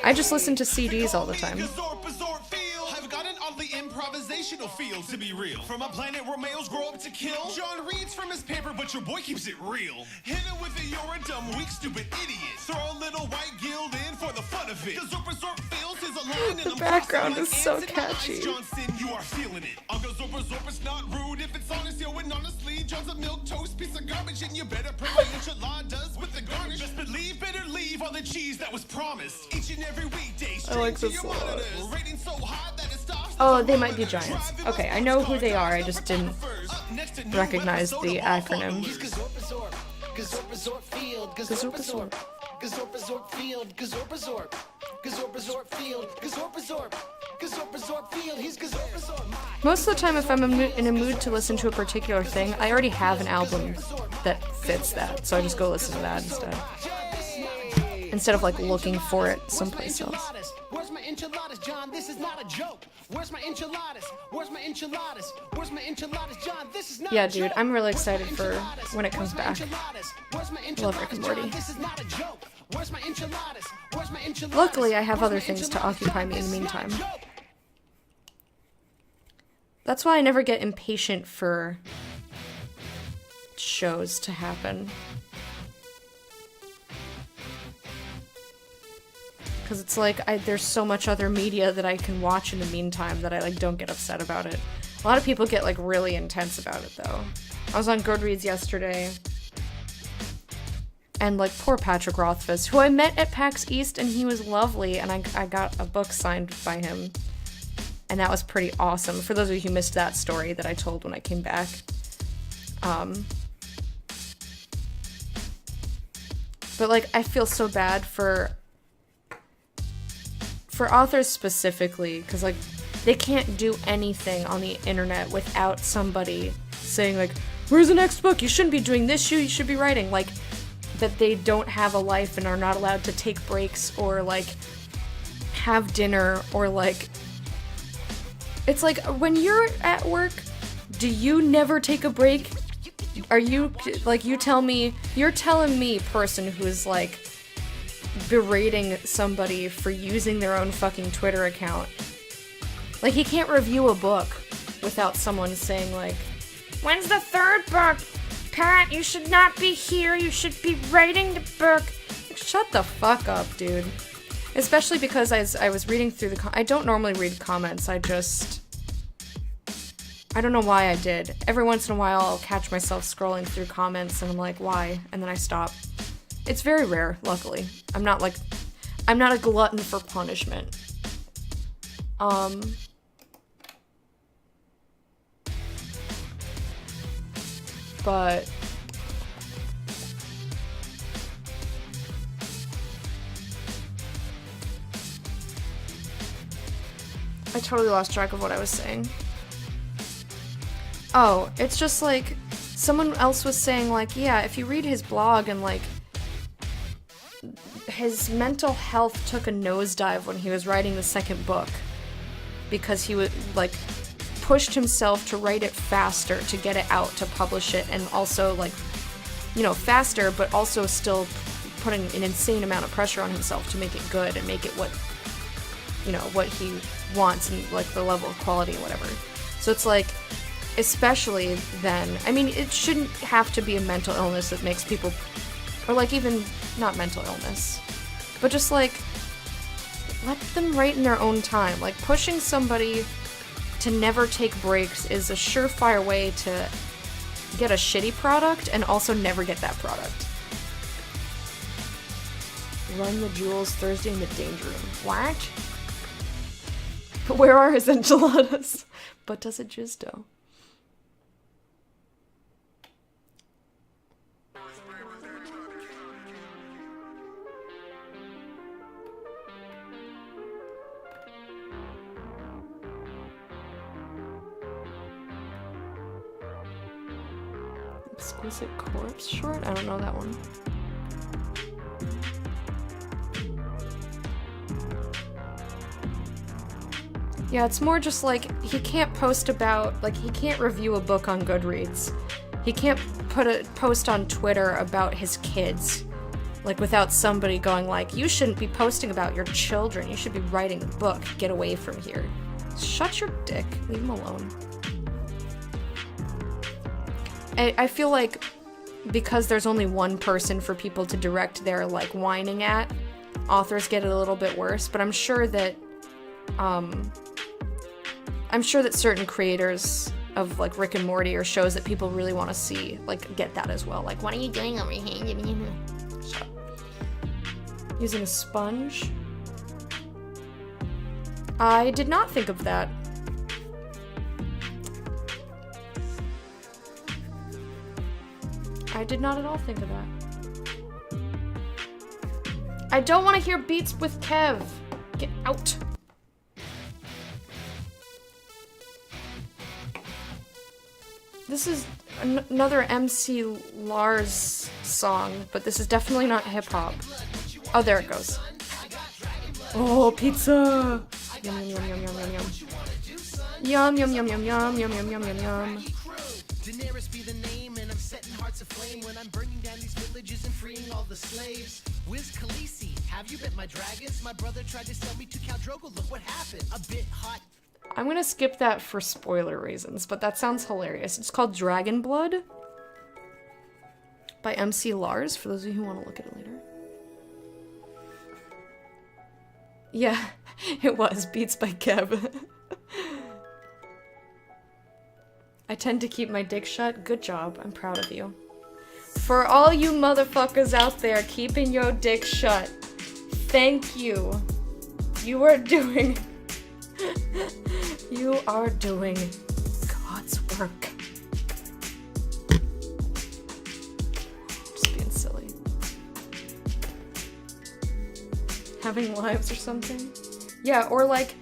I just listen to CDs all the time. I've got an oddly improvisational feel, to be real. From a planet where males grow up to kill. John reads from his paper, but your boy keeps it real. Hit it with a you're a dumb, weak, stupid idiot. Throw a little white guild in for the fun of it. Gazorpazorp feels is a line The background is so catchy. Johnson, you are feeling it. On Gazorpazorp, it's not rude if it's honest, yo, and honestly, John's a milk toast piece of garbage, and you better put my enchiladas with the garnish. Just believe, better leave all the cheese that was promised. Each and every weekday, I like straight this to a your lot. monitors. Rating so high that it stops. Oh, they might be giants. Okay, I know who they are. I just didn't recognize the acronym. Gazorpazorp, Gazorpazorp Field, Gazorpazorp, Gazorpazorp Field, Gazorpazorp, Gazorpazorp Field, Gazorpazorp, Gazorpazorp Field, he's Gazorpazorp. Most of the time, if I'm in a mood to listen to a particular thing, I already have an album that fits that, so I just go listen to that instead of like looking for it someplace else. Where's my enchiladas, John? This is not a joke. Where's my enchiladas? Where's my enchiladas? Where's my enchiladas, John? This is not Yeah, a dude, joke. I'm really excited for when it comes Where's my back. enchiladas? Where's my Love Rick and enchiladas, Morty. John? This is not a joke. Where's my enchiladas? Where's my enchiladas? Luckily, I have Where's other my things to enchiladas, occupy John? me in the This is not a meantime. joke. That's why I never get impatient for shows to happen. Because it's like, there's so much other media that I can watch in the meantime that I, like, don't get upset about it. A lot of people get, like, really intense about it, though. I was on Goodreads yesterday, and, like, poor Patrick Rothfuss, who I met at PAX East, and he was lovely, and I got a book signed by him. And that was pretty awesome. For those of you who missed that story that I told when I came back. But, like, I feel so bad for authors specifically, because, like, they can't do anything on the internet without somebody saying, like, where's the next book? You shouldn't be doing this, you should be writing. Like, that they don't have a life and are not allowed to take breaks or, like, have dinner or, like... It's like, when you're at work, do you never take a break? Are you, like, you're telling me, person who's, like, berating somebody for using their own fucking Twitter account. Like, he can't review a book without someone saying, like, when's the third book? Pat, you should not be here, you should be writing the book. Like, shut the fuck up, dude. Especially because I was reading through I don't normally read comments, I don't know why I did. Every once in a while I'll catch myself scrolling through comments and I'm like, why? And then I stop. It's very rare, luckily. I'm not a glutton for punishment. But I totally lost track of what I was saying. Oh, it's just like, someone else was saying, like, yeah, if you read his blog and, like, his mental health took a nosedive when he was writing the second book. Because he would, like, pushed himself to write it faster, to get it out, to publish it, and also, like, you know, faster, but also still putting an insane amount of pressure on himself to make it good and make it what, you know, what he wants and, like, the level of quality and whatever. So it's like, especially then, I mean, it shouldn't have to be a mental illness that makes people, or, like, even not mental illness, but just, like, let them write in their own time. Like, pushing somebody to never take breaks is a surefire way to get a shitty product and also never get that product. Run the jewels Thursday in the danger room. What? Where are his enchiladas? But does it just do? Exquisite Corpse short? I don't know that one. Yeah, it's more just like, he can't post about, like, he can't review a book on Goodreads. He can't put a post on Twitter about his kids, like, without somebody going like, you shouldn't be posting about your children, you should be writing a book, get away from here. Shut your dick, leave him alone. I feel like because there's only one person for people to direct their, like, whining at, authors get it a little bit worse, but I'm sure that certain creators of, like, Rick and Morty or shows that people really want to see, like, get that as well. Like, what are you doing over here? Shut up. Using a sponge? I did not think of that. I did not at all think of that. I don't want to hear Beats with Kev. Get out. This is another MC Lars song, but this is definitely not hip-hop. Oh, there it goes. Oh, pizza! Yum, yum, yum, yum, yum, yum. Yum, yum, yum, yum, yum, yum, yum, yum, yum, yum. Daenerys be the name, and I'm setting hearts aflame when I'm burning down these villages and freeing all the slaves. Wiz Khaleesi, have you bit my dragons? My brother tried to sell me to Khal Drogo, look what happened. A bit hot. I'm gonna skip that for spoiler reasons, but that sounds hilarious. It's called Dragon Blood by MC Lars, for those of you who want to look at it later. Yeah, it was Beats by Kev. I tend to keep my dick shut. Good job. I'm proud of you. For all you motherfuckers out there keeping your dick shut, thank you. You are doing God's work. Just being silly. Having lives or something? Yeah, or like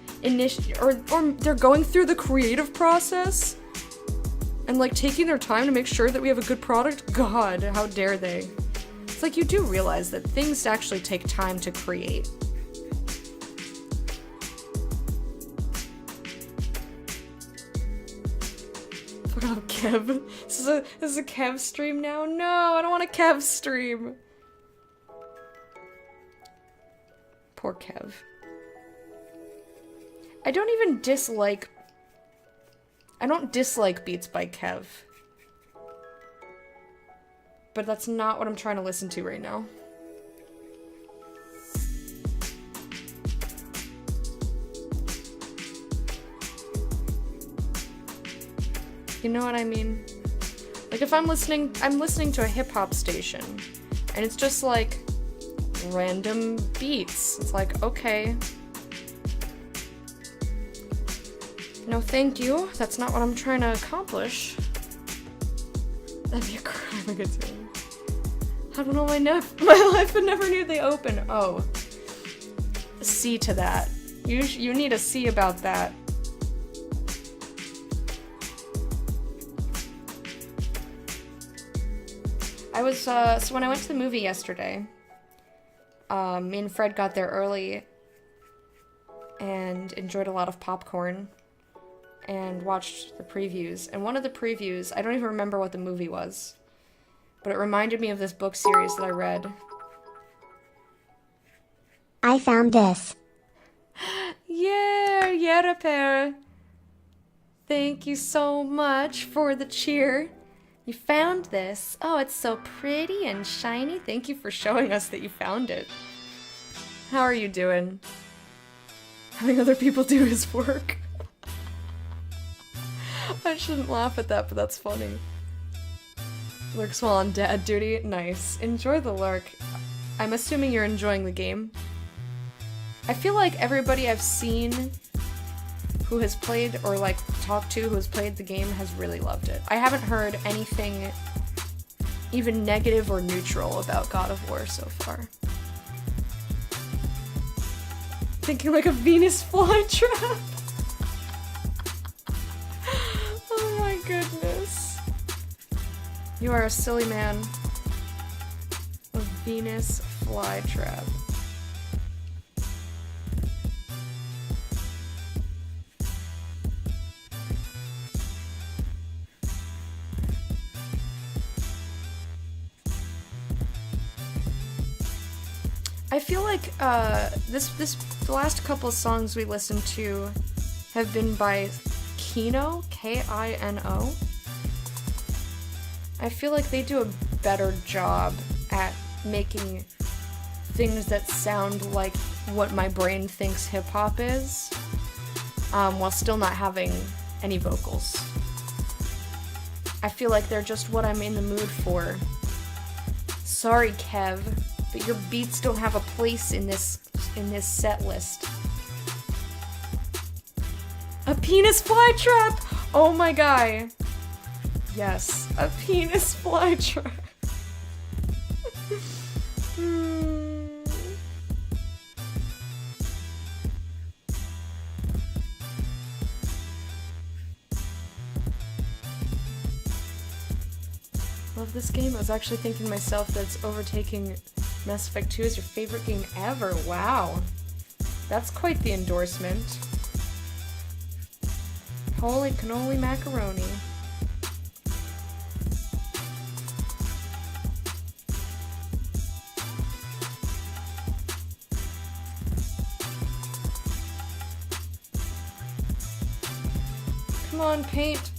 or they're going through the creative process and like taking their time to make sure that we have a good product. God, how dare they? It's like you do realize that things actually take time to create. Fuck off, Kev. This is a Kev stream now? No, I don't want a Kev stream. Poor Kev. I don't dislike Beats by Kev. But that's not what I'm trying to listen to right now. You know what I mean? Like if I'm listening to a hip-hop station, and it's just like random beats. It's like, okay. No thank you. That's not what I'm trying to accomplish. That'd be a crime I could do. I don't know, my life I never knew they open. Oh. C to that. You need a C about that. So when I went to the movie yesterday, me and Fred got there early and enjoyed a lot of popcorn and watched the previews. And one of the previews, I don't even remember what the movie was, but it reminded me of this book series that I read. I found this. Yeah, Yerapere. Thank you so much for the cheer. You found this. Oh, it's so pretty and shiny. Thank you for showing us that you found it. How are you doing? Having other people do his work. I shouldn't laugh at that, but that's funny. Lurks while on dad duty. Nice. Enjoy the lurk. I'm assuming you're enjoying the game. I feel like everybody I've seen who has played or like talked to who has played the game has really loved it. I haven't heard anything even negative or neutral about God of War so far. Thinking like a Venus flytrap. Oh my goodness. You are a silly man. A Venus flytrap. I feel like the last couple of songs we listened to have been by Kino, K-I-N-O. I feel like they do a better job at making things that sound like what my brain thinks hip-hop is, while still not having any vocals. I feel like they're just what I'm in the mood for. Sorry, Kev, but your beats don't have a place in this set list. A penis flytrap! Oh my guy. Yes, a penis flytrap. Love this game. I was actually thinking to myself that it's overtaking Mass Effect 2 is your favorite game ever. Wow. That's quite the endorsement. Holy cannoli macaroni. Come on, paint.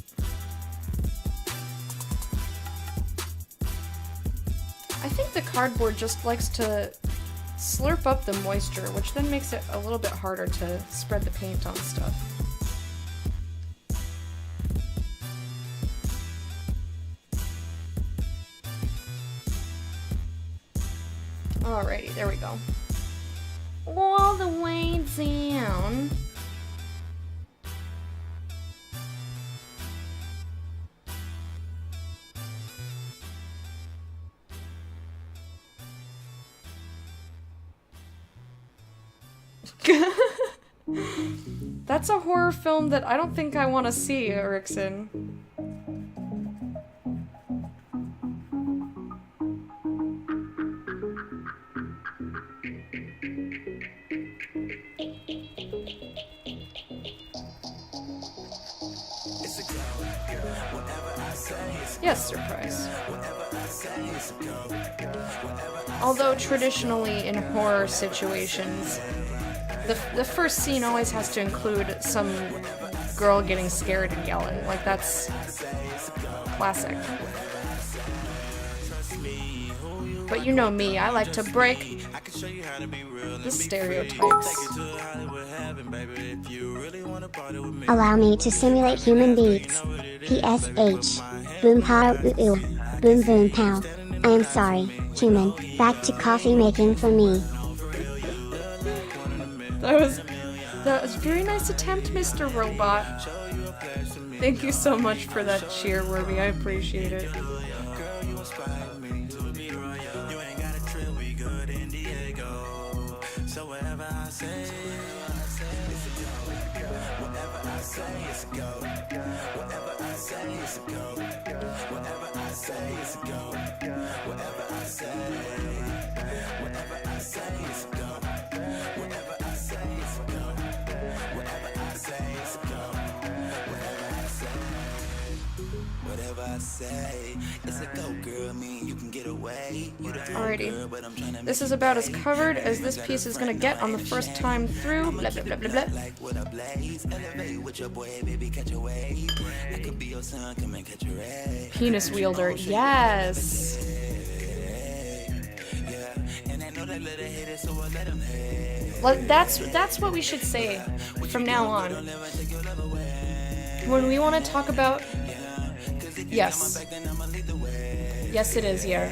I think the cardboard just likes to slurp up the moisture, which then makes it a little bit harder to spread the paint on stuff. Alrighty, there we go. All the way down. That's a horror film that I don't think I want to see, Erickson. Yes, surprise. Although traditionally in horror situations, the first scene always has to include some girl getting scared and yelling. Like, that's classic. But you know me, I like to break the stereotypes. Allow me to simulate human beats. PSH. Boom pow ooh. Boom boom pow. I am sorry, human. Back to coffee making for me. That was a very nice attempt, Mr. Robot. Thank you so much for that cheer, Wormy. I appreciate it. Alrighty. This is about as covered as this piece is gonna get on the first time through. Blah blah blah blah blah. Penis wielder, yes. That's what we should say from now on. When we want to talk about, yes, it is, yeah.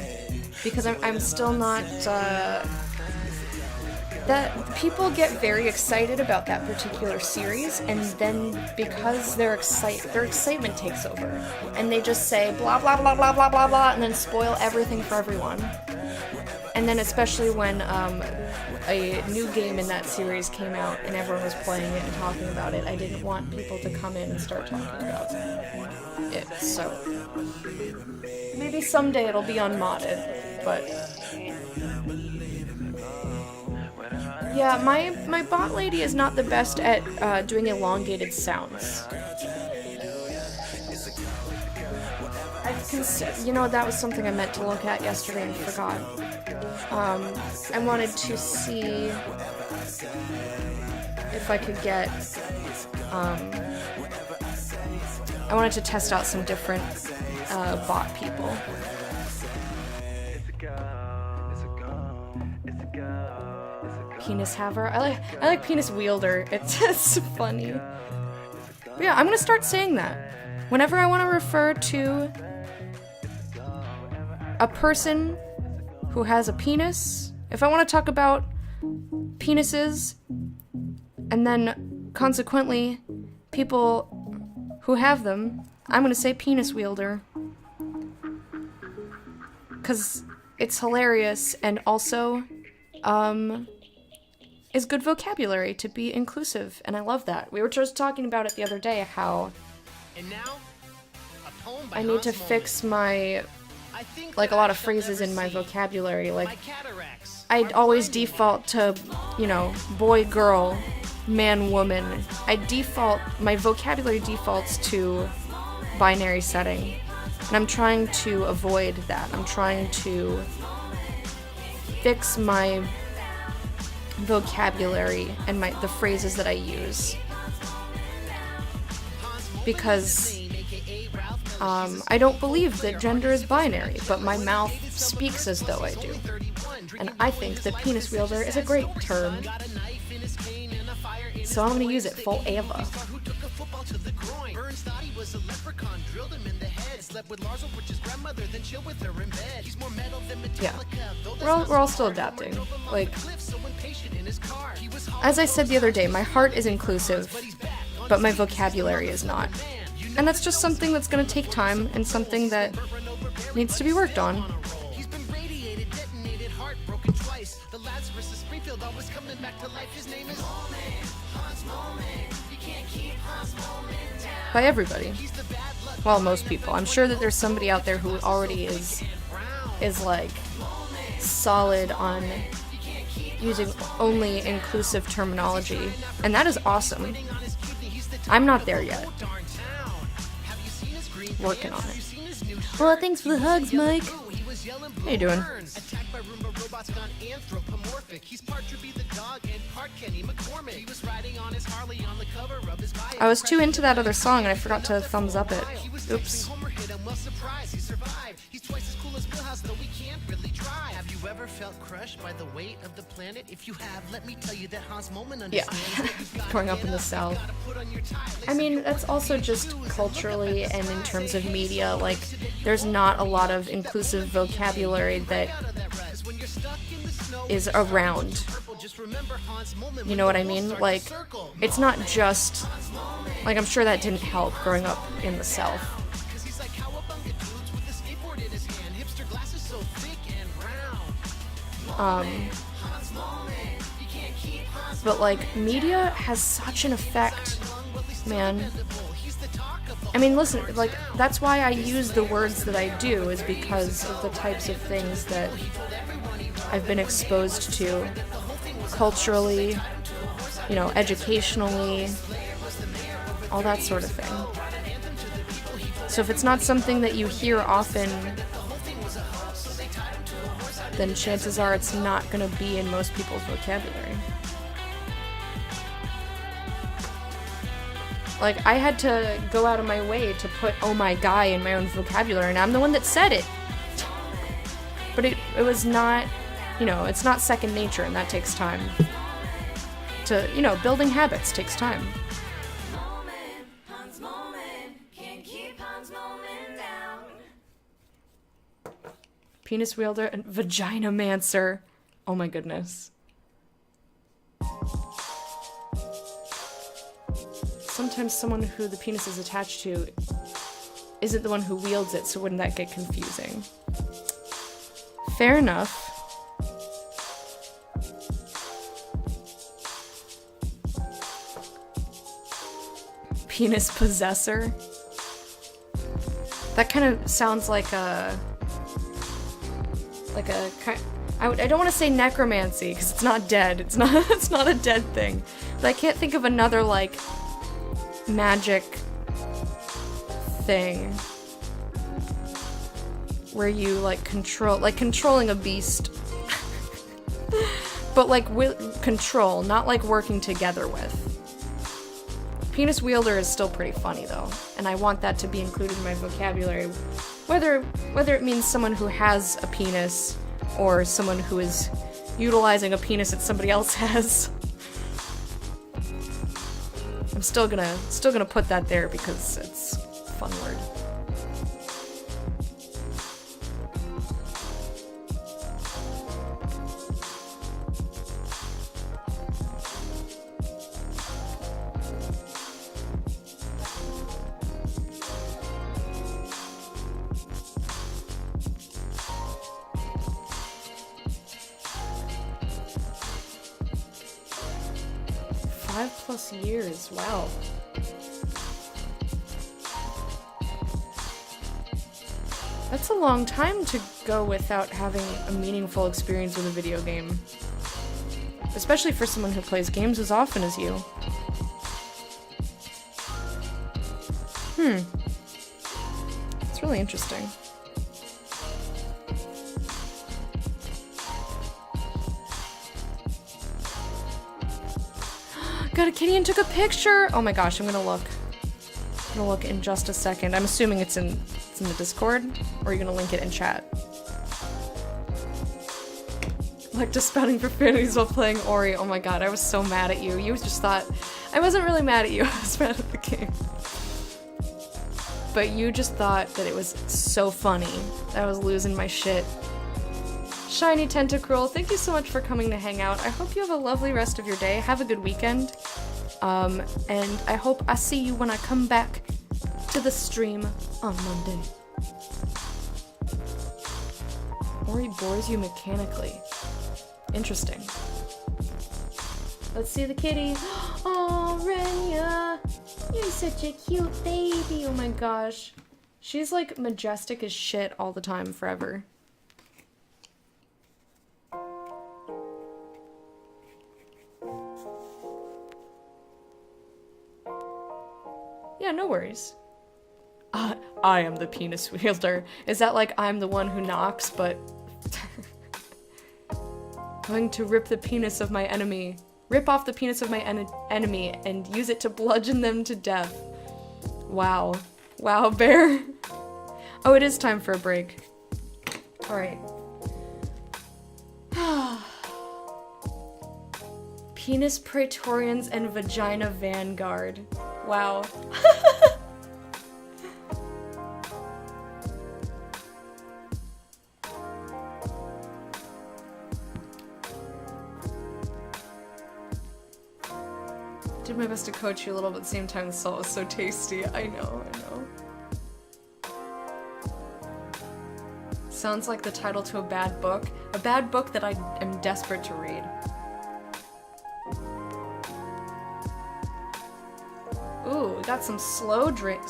Because I'm still not, that people get very excited about that particular series, and then because their excitement takes over, and they just say blah blah blah blah blah blah blah, and then spoil everything for everyone. And then especially when a new game in that series came out and everyone was playing it and talking about it, I didn't want people to come in and start talking about it. So maybe someday it'll be unmodded, but yeah, my bot lady is not the best at doing elongated sounds. You know, that was something I meant to look at yesterday and forgot. I wanted to see if I could get, I wanted to test out some different bot people. Penis haver. I like penis wielder. It's funny. But yeah, I'm gonna start saying that. Whenever I want to refer to a person who has a penis, if I want to talk about penises, and then consequently people who have them, I'm gonna say penis wielder. 'Cause it's hilarious and also is good vocabulary to be inclusive, and I love that. We were just talking about it the other day, how And now, a poem by I need to Hans fix my, I think like, a that lot I of shall phrases never in my see vocabulary. my Like, cataracts I'd are always blinding me. default to, you know, boy, girl, man, woman. My vocabulary defaults to binary setting. And I'm trying to avoid that. I'm trying to fix my vocabulary and the phrases that I use. Because I don't believe that gender is binary, but my mouth speaks as though I do. And I think that penis wielder is a great term. So I'm gonna use it full Ava. Yeah. We're all still adapting. Like, as I said the other day, my heart is inclusive, but my vocabulary is not. And that's just something that's gonna take time and something that needs to be worked on. By everybody. Well, most people. I'm sure that there's somebody out there who already is like solid on using only inclusive terminology, and that is awesome. I'm not there yet. Working on it. Well, thanks for the hugs, Mike. How you doing? I was too into that other song and I forgot to thumbs up it. Oops. Have you ever felt crushed by the weight of the planet? If you have, let me tell you that Hans Moment Yeah. Growing up in the South. I mean, that's also just culturally and in terms of media, like, there's not a lot of inclusive vocabulary that is around. You know what I mean? Like, it's not just, like, I'm sure that didn't help growing up in the South. But like, media has such an effect, man. I mean, listen, like, that's why I use the words that I do, is because of the types of things that I've been exposed to culturally, you know, educationally, all that sort of thing. So if it's not something that you hear often, then chances are it's not going to be in most people's vocabulary. Like, I had to go out of my way to put "oh my guy" in my own vocabulary, and I'm the one that said it. But it was not, you know, it's not second nature, and that takes time. To, you know, building habits takes time. Penis wielder and vagina mancer. Oh my goodness. Sometimes someone who the penis is attached to isn't the one who wields it, so wouldn't that get confusing? Fair enough. Penis possessor? That kind of sounds like a... I don't want to say necromancy, because it's not dead. It's not a dead thing. But I can't think of another, like, magic thing where you, like, controlling a beast. But, like, control, not, like, working together with. Penis wielder is still pretty funny, though, and I want that to be included in my vocabulary. Whether it means someone who has a penis or someone who is utilizing a penis that somebody else has. I'm still gonna put that there because it's a fun word. Years, wow. That's a long time to go without having a meaningful experience with a video game. Especially for someone who plays games as often as you. It's really interesting. Got a kitty and took a picture! Oh my gosh, I'm gonna look in just a second. I'm assuming it's in the Discord, or are you gonna link it in chat? Like just spouting profanities while playing Ori. Oh my god, I was so mad at you. You just thought... I wasn't really mad at you, I was mad at the game. But you just thought that it was so funny. I was losing my shit. Shiny Tentacruel, thank you so much for coming to hang out. I hope you have a lovely rest of your day. Have a good weekend. And I hope I see you when I come back to the stream on Monday. Ori bores you mechanically. Interesting. Let's see the kitty. Oh, Renya! You're such a cute baby. Oh my gosh. She's like majestic as shit all the time, forever. Yeah, no worries. I am the penis wielder. Is that like I'm the one who knocks, but... Going to rip the penis of my enemy. Rip off the penis of my enemy and use it to bludgeon them to death. Wow. Wow, bear. Oh, it is time for a break. Alright. Penis Praetorians and Vagina Vanguard. Wow. Did my best to coach you a little, but at the same time the salt was so tasty. I know. Sounds like the title to a bad book. A bad book that I am desperate to read. Ooh, we got some slow jams.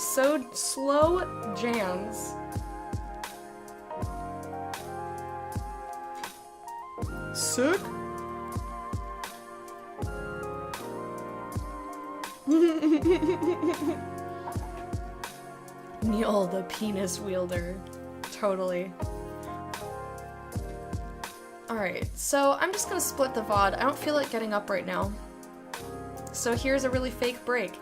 Sick. Neil, the penis wielder. Totally. Alright, so I'm just gonna split the VOD. I don't feel like getting up right now. So here's a really fake break.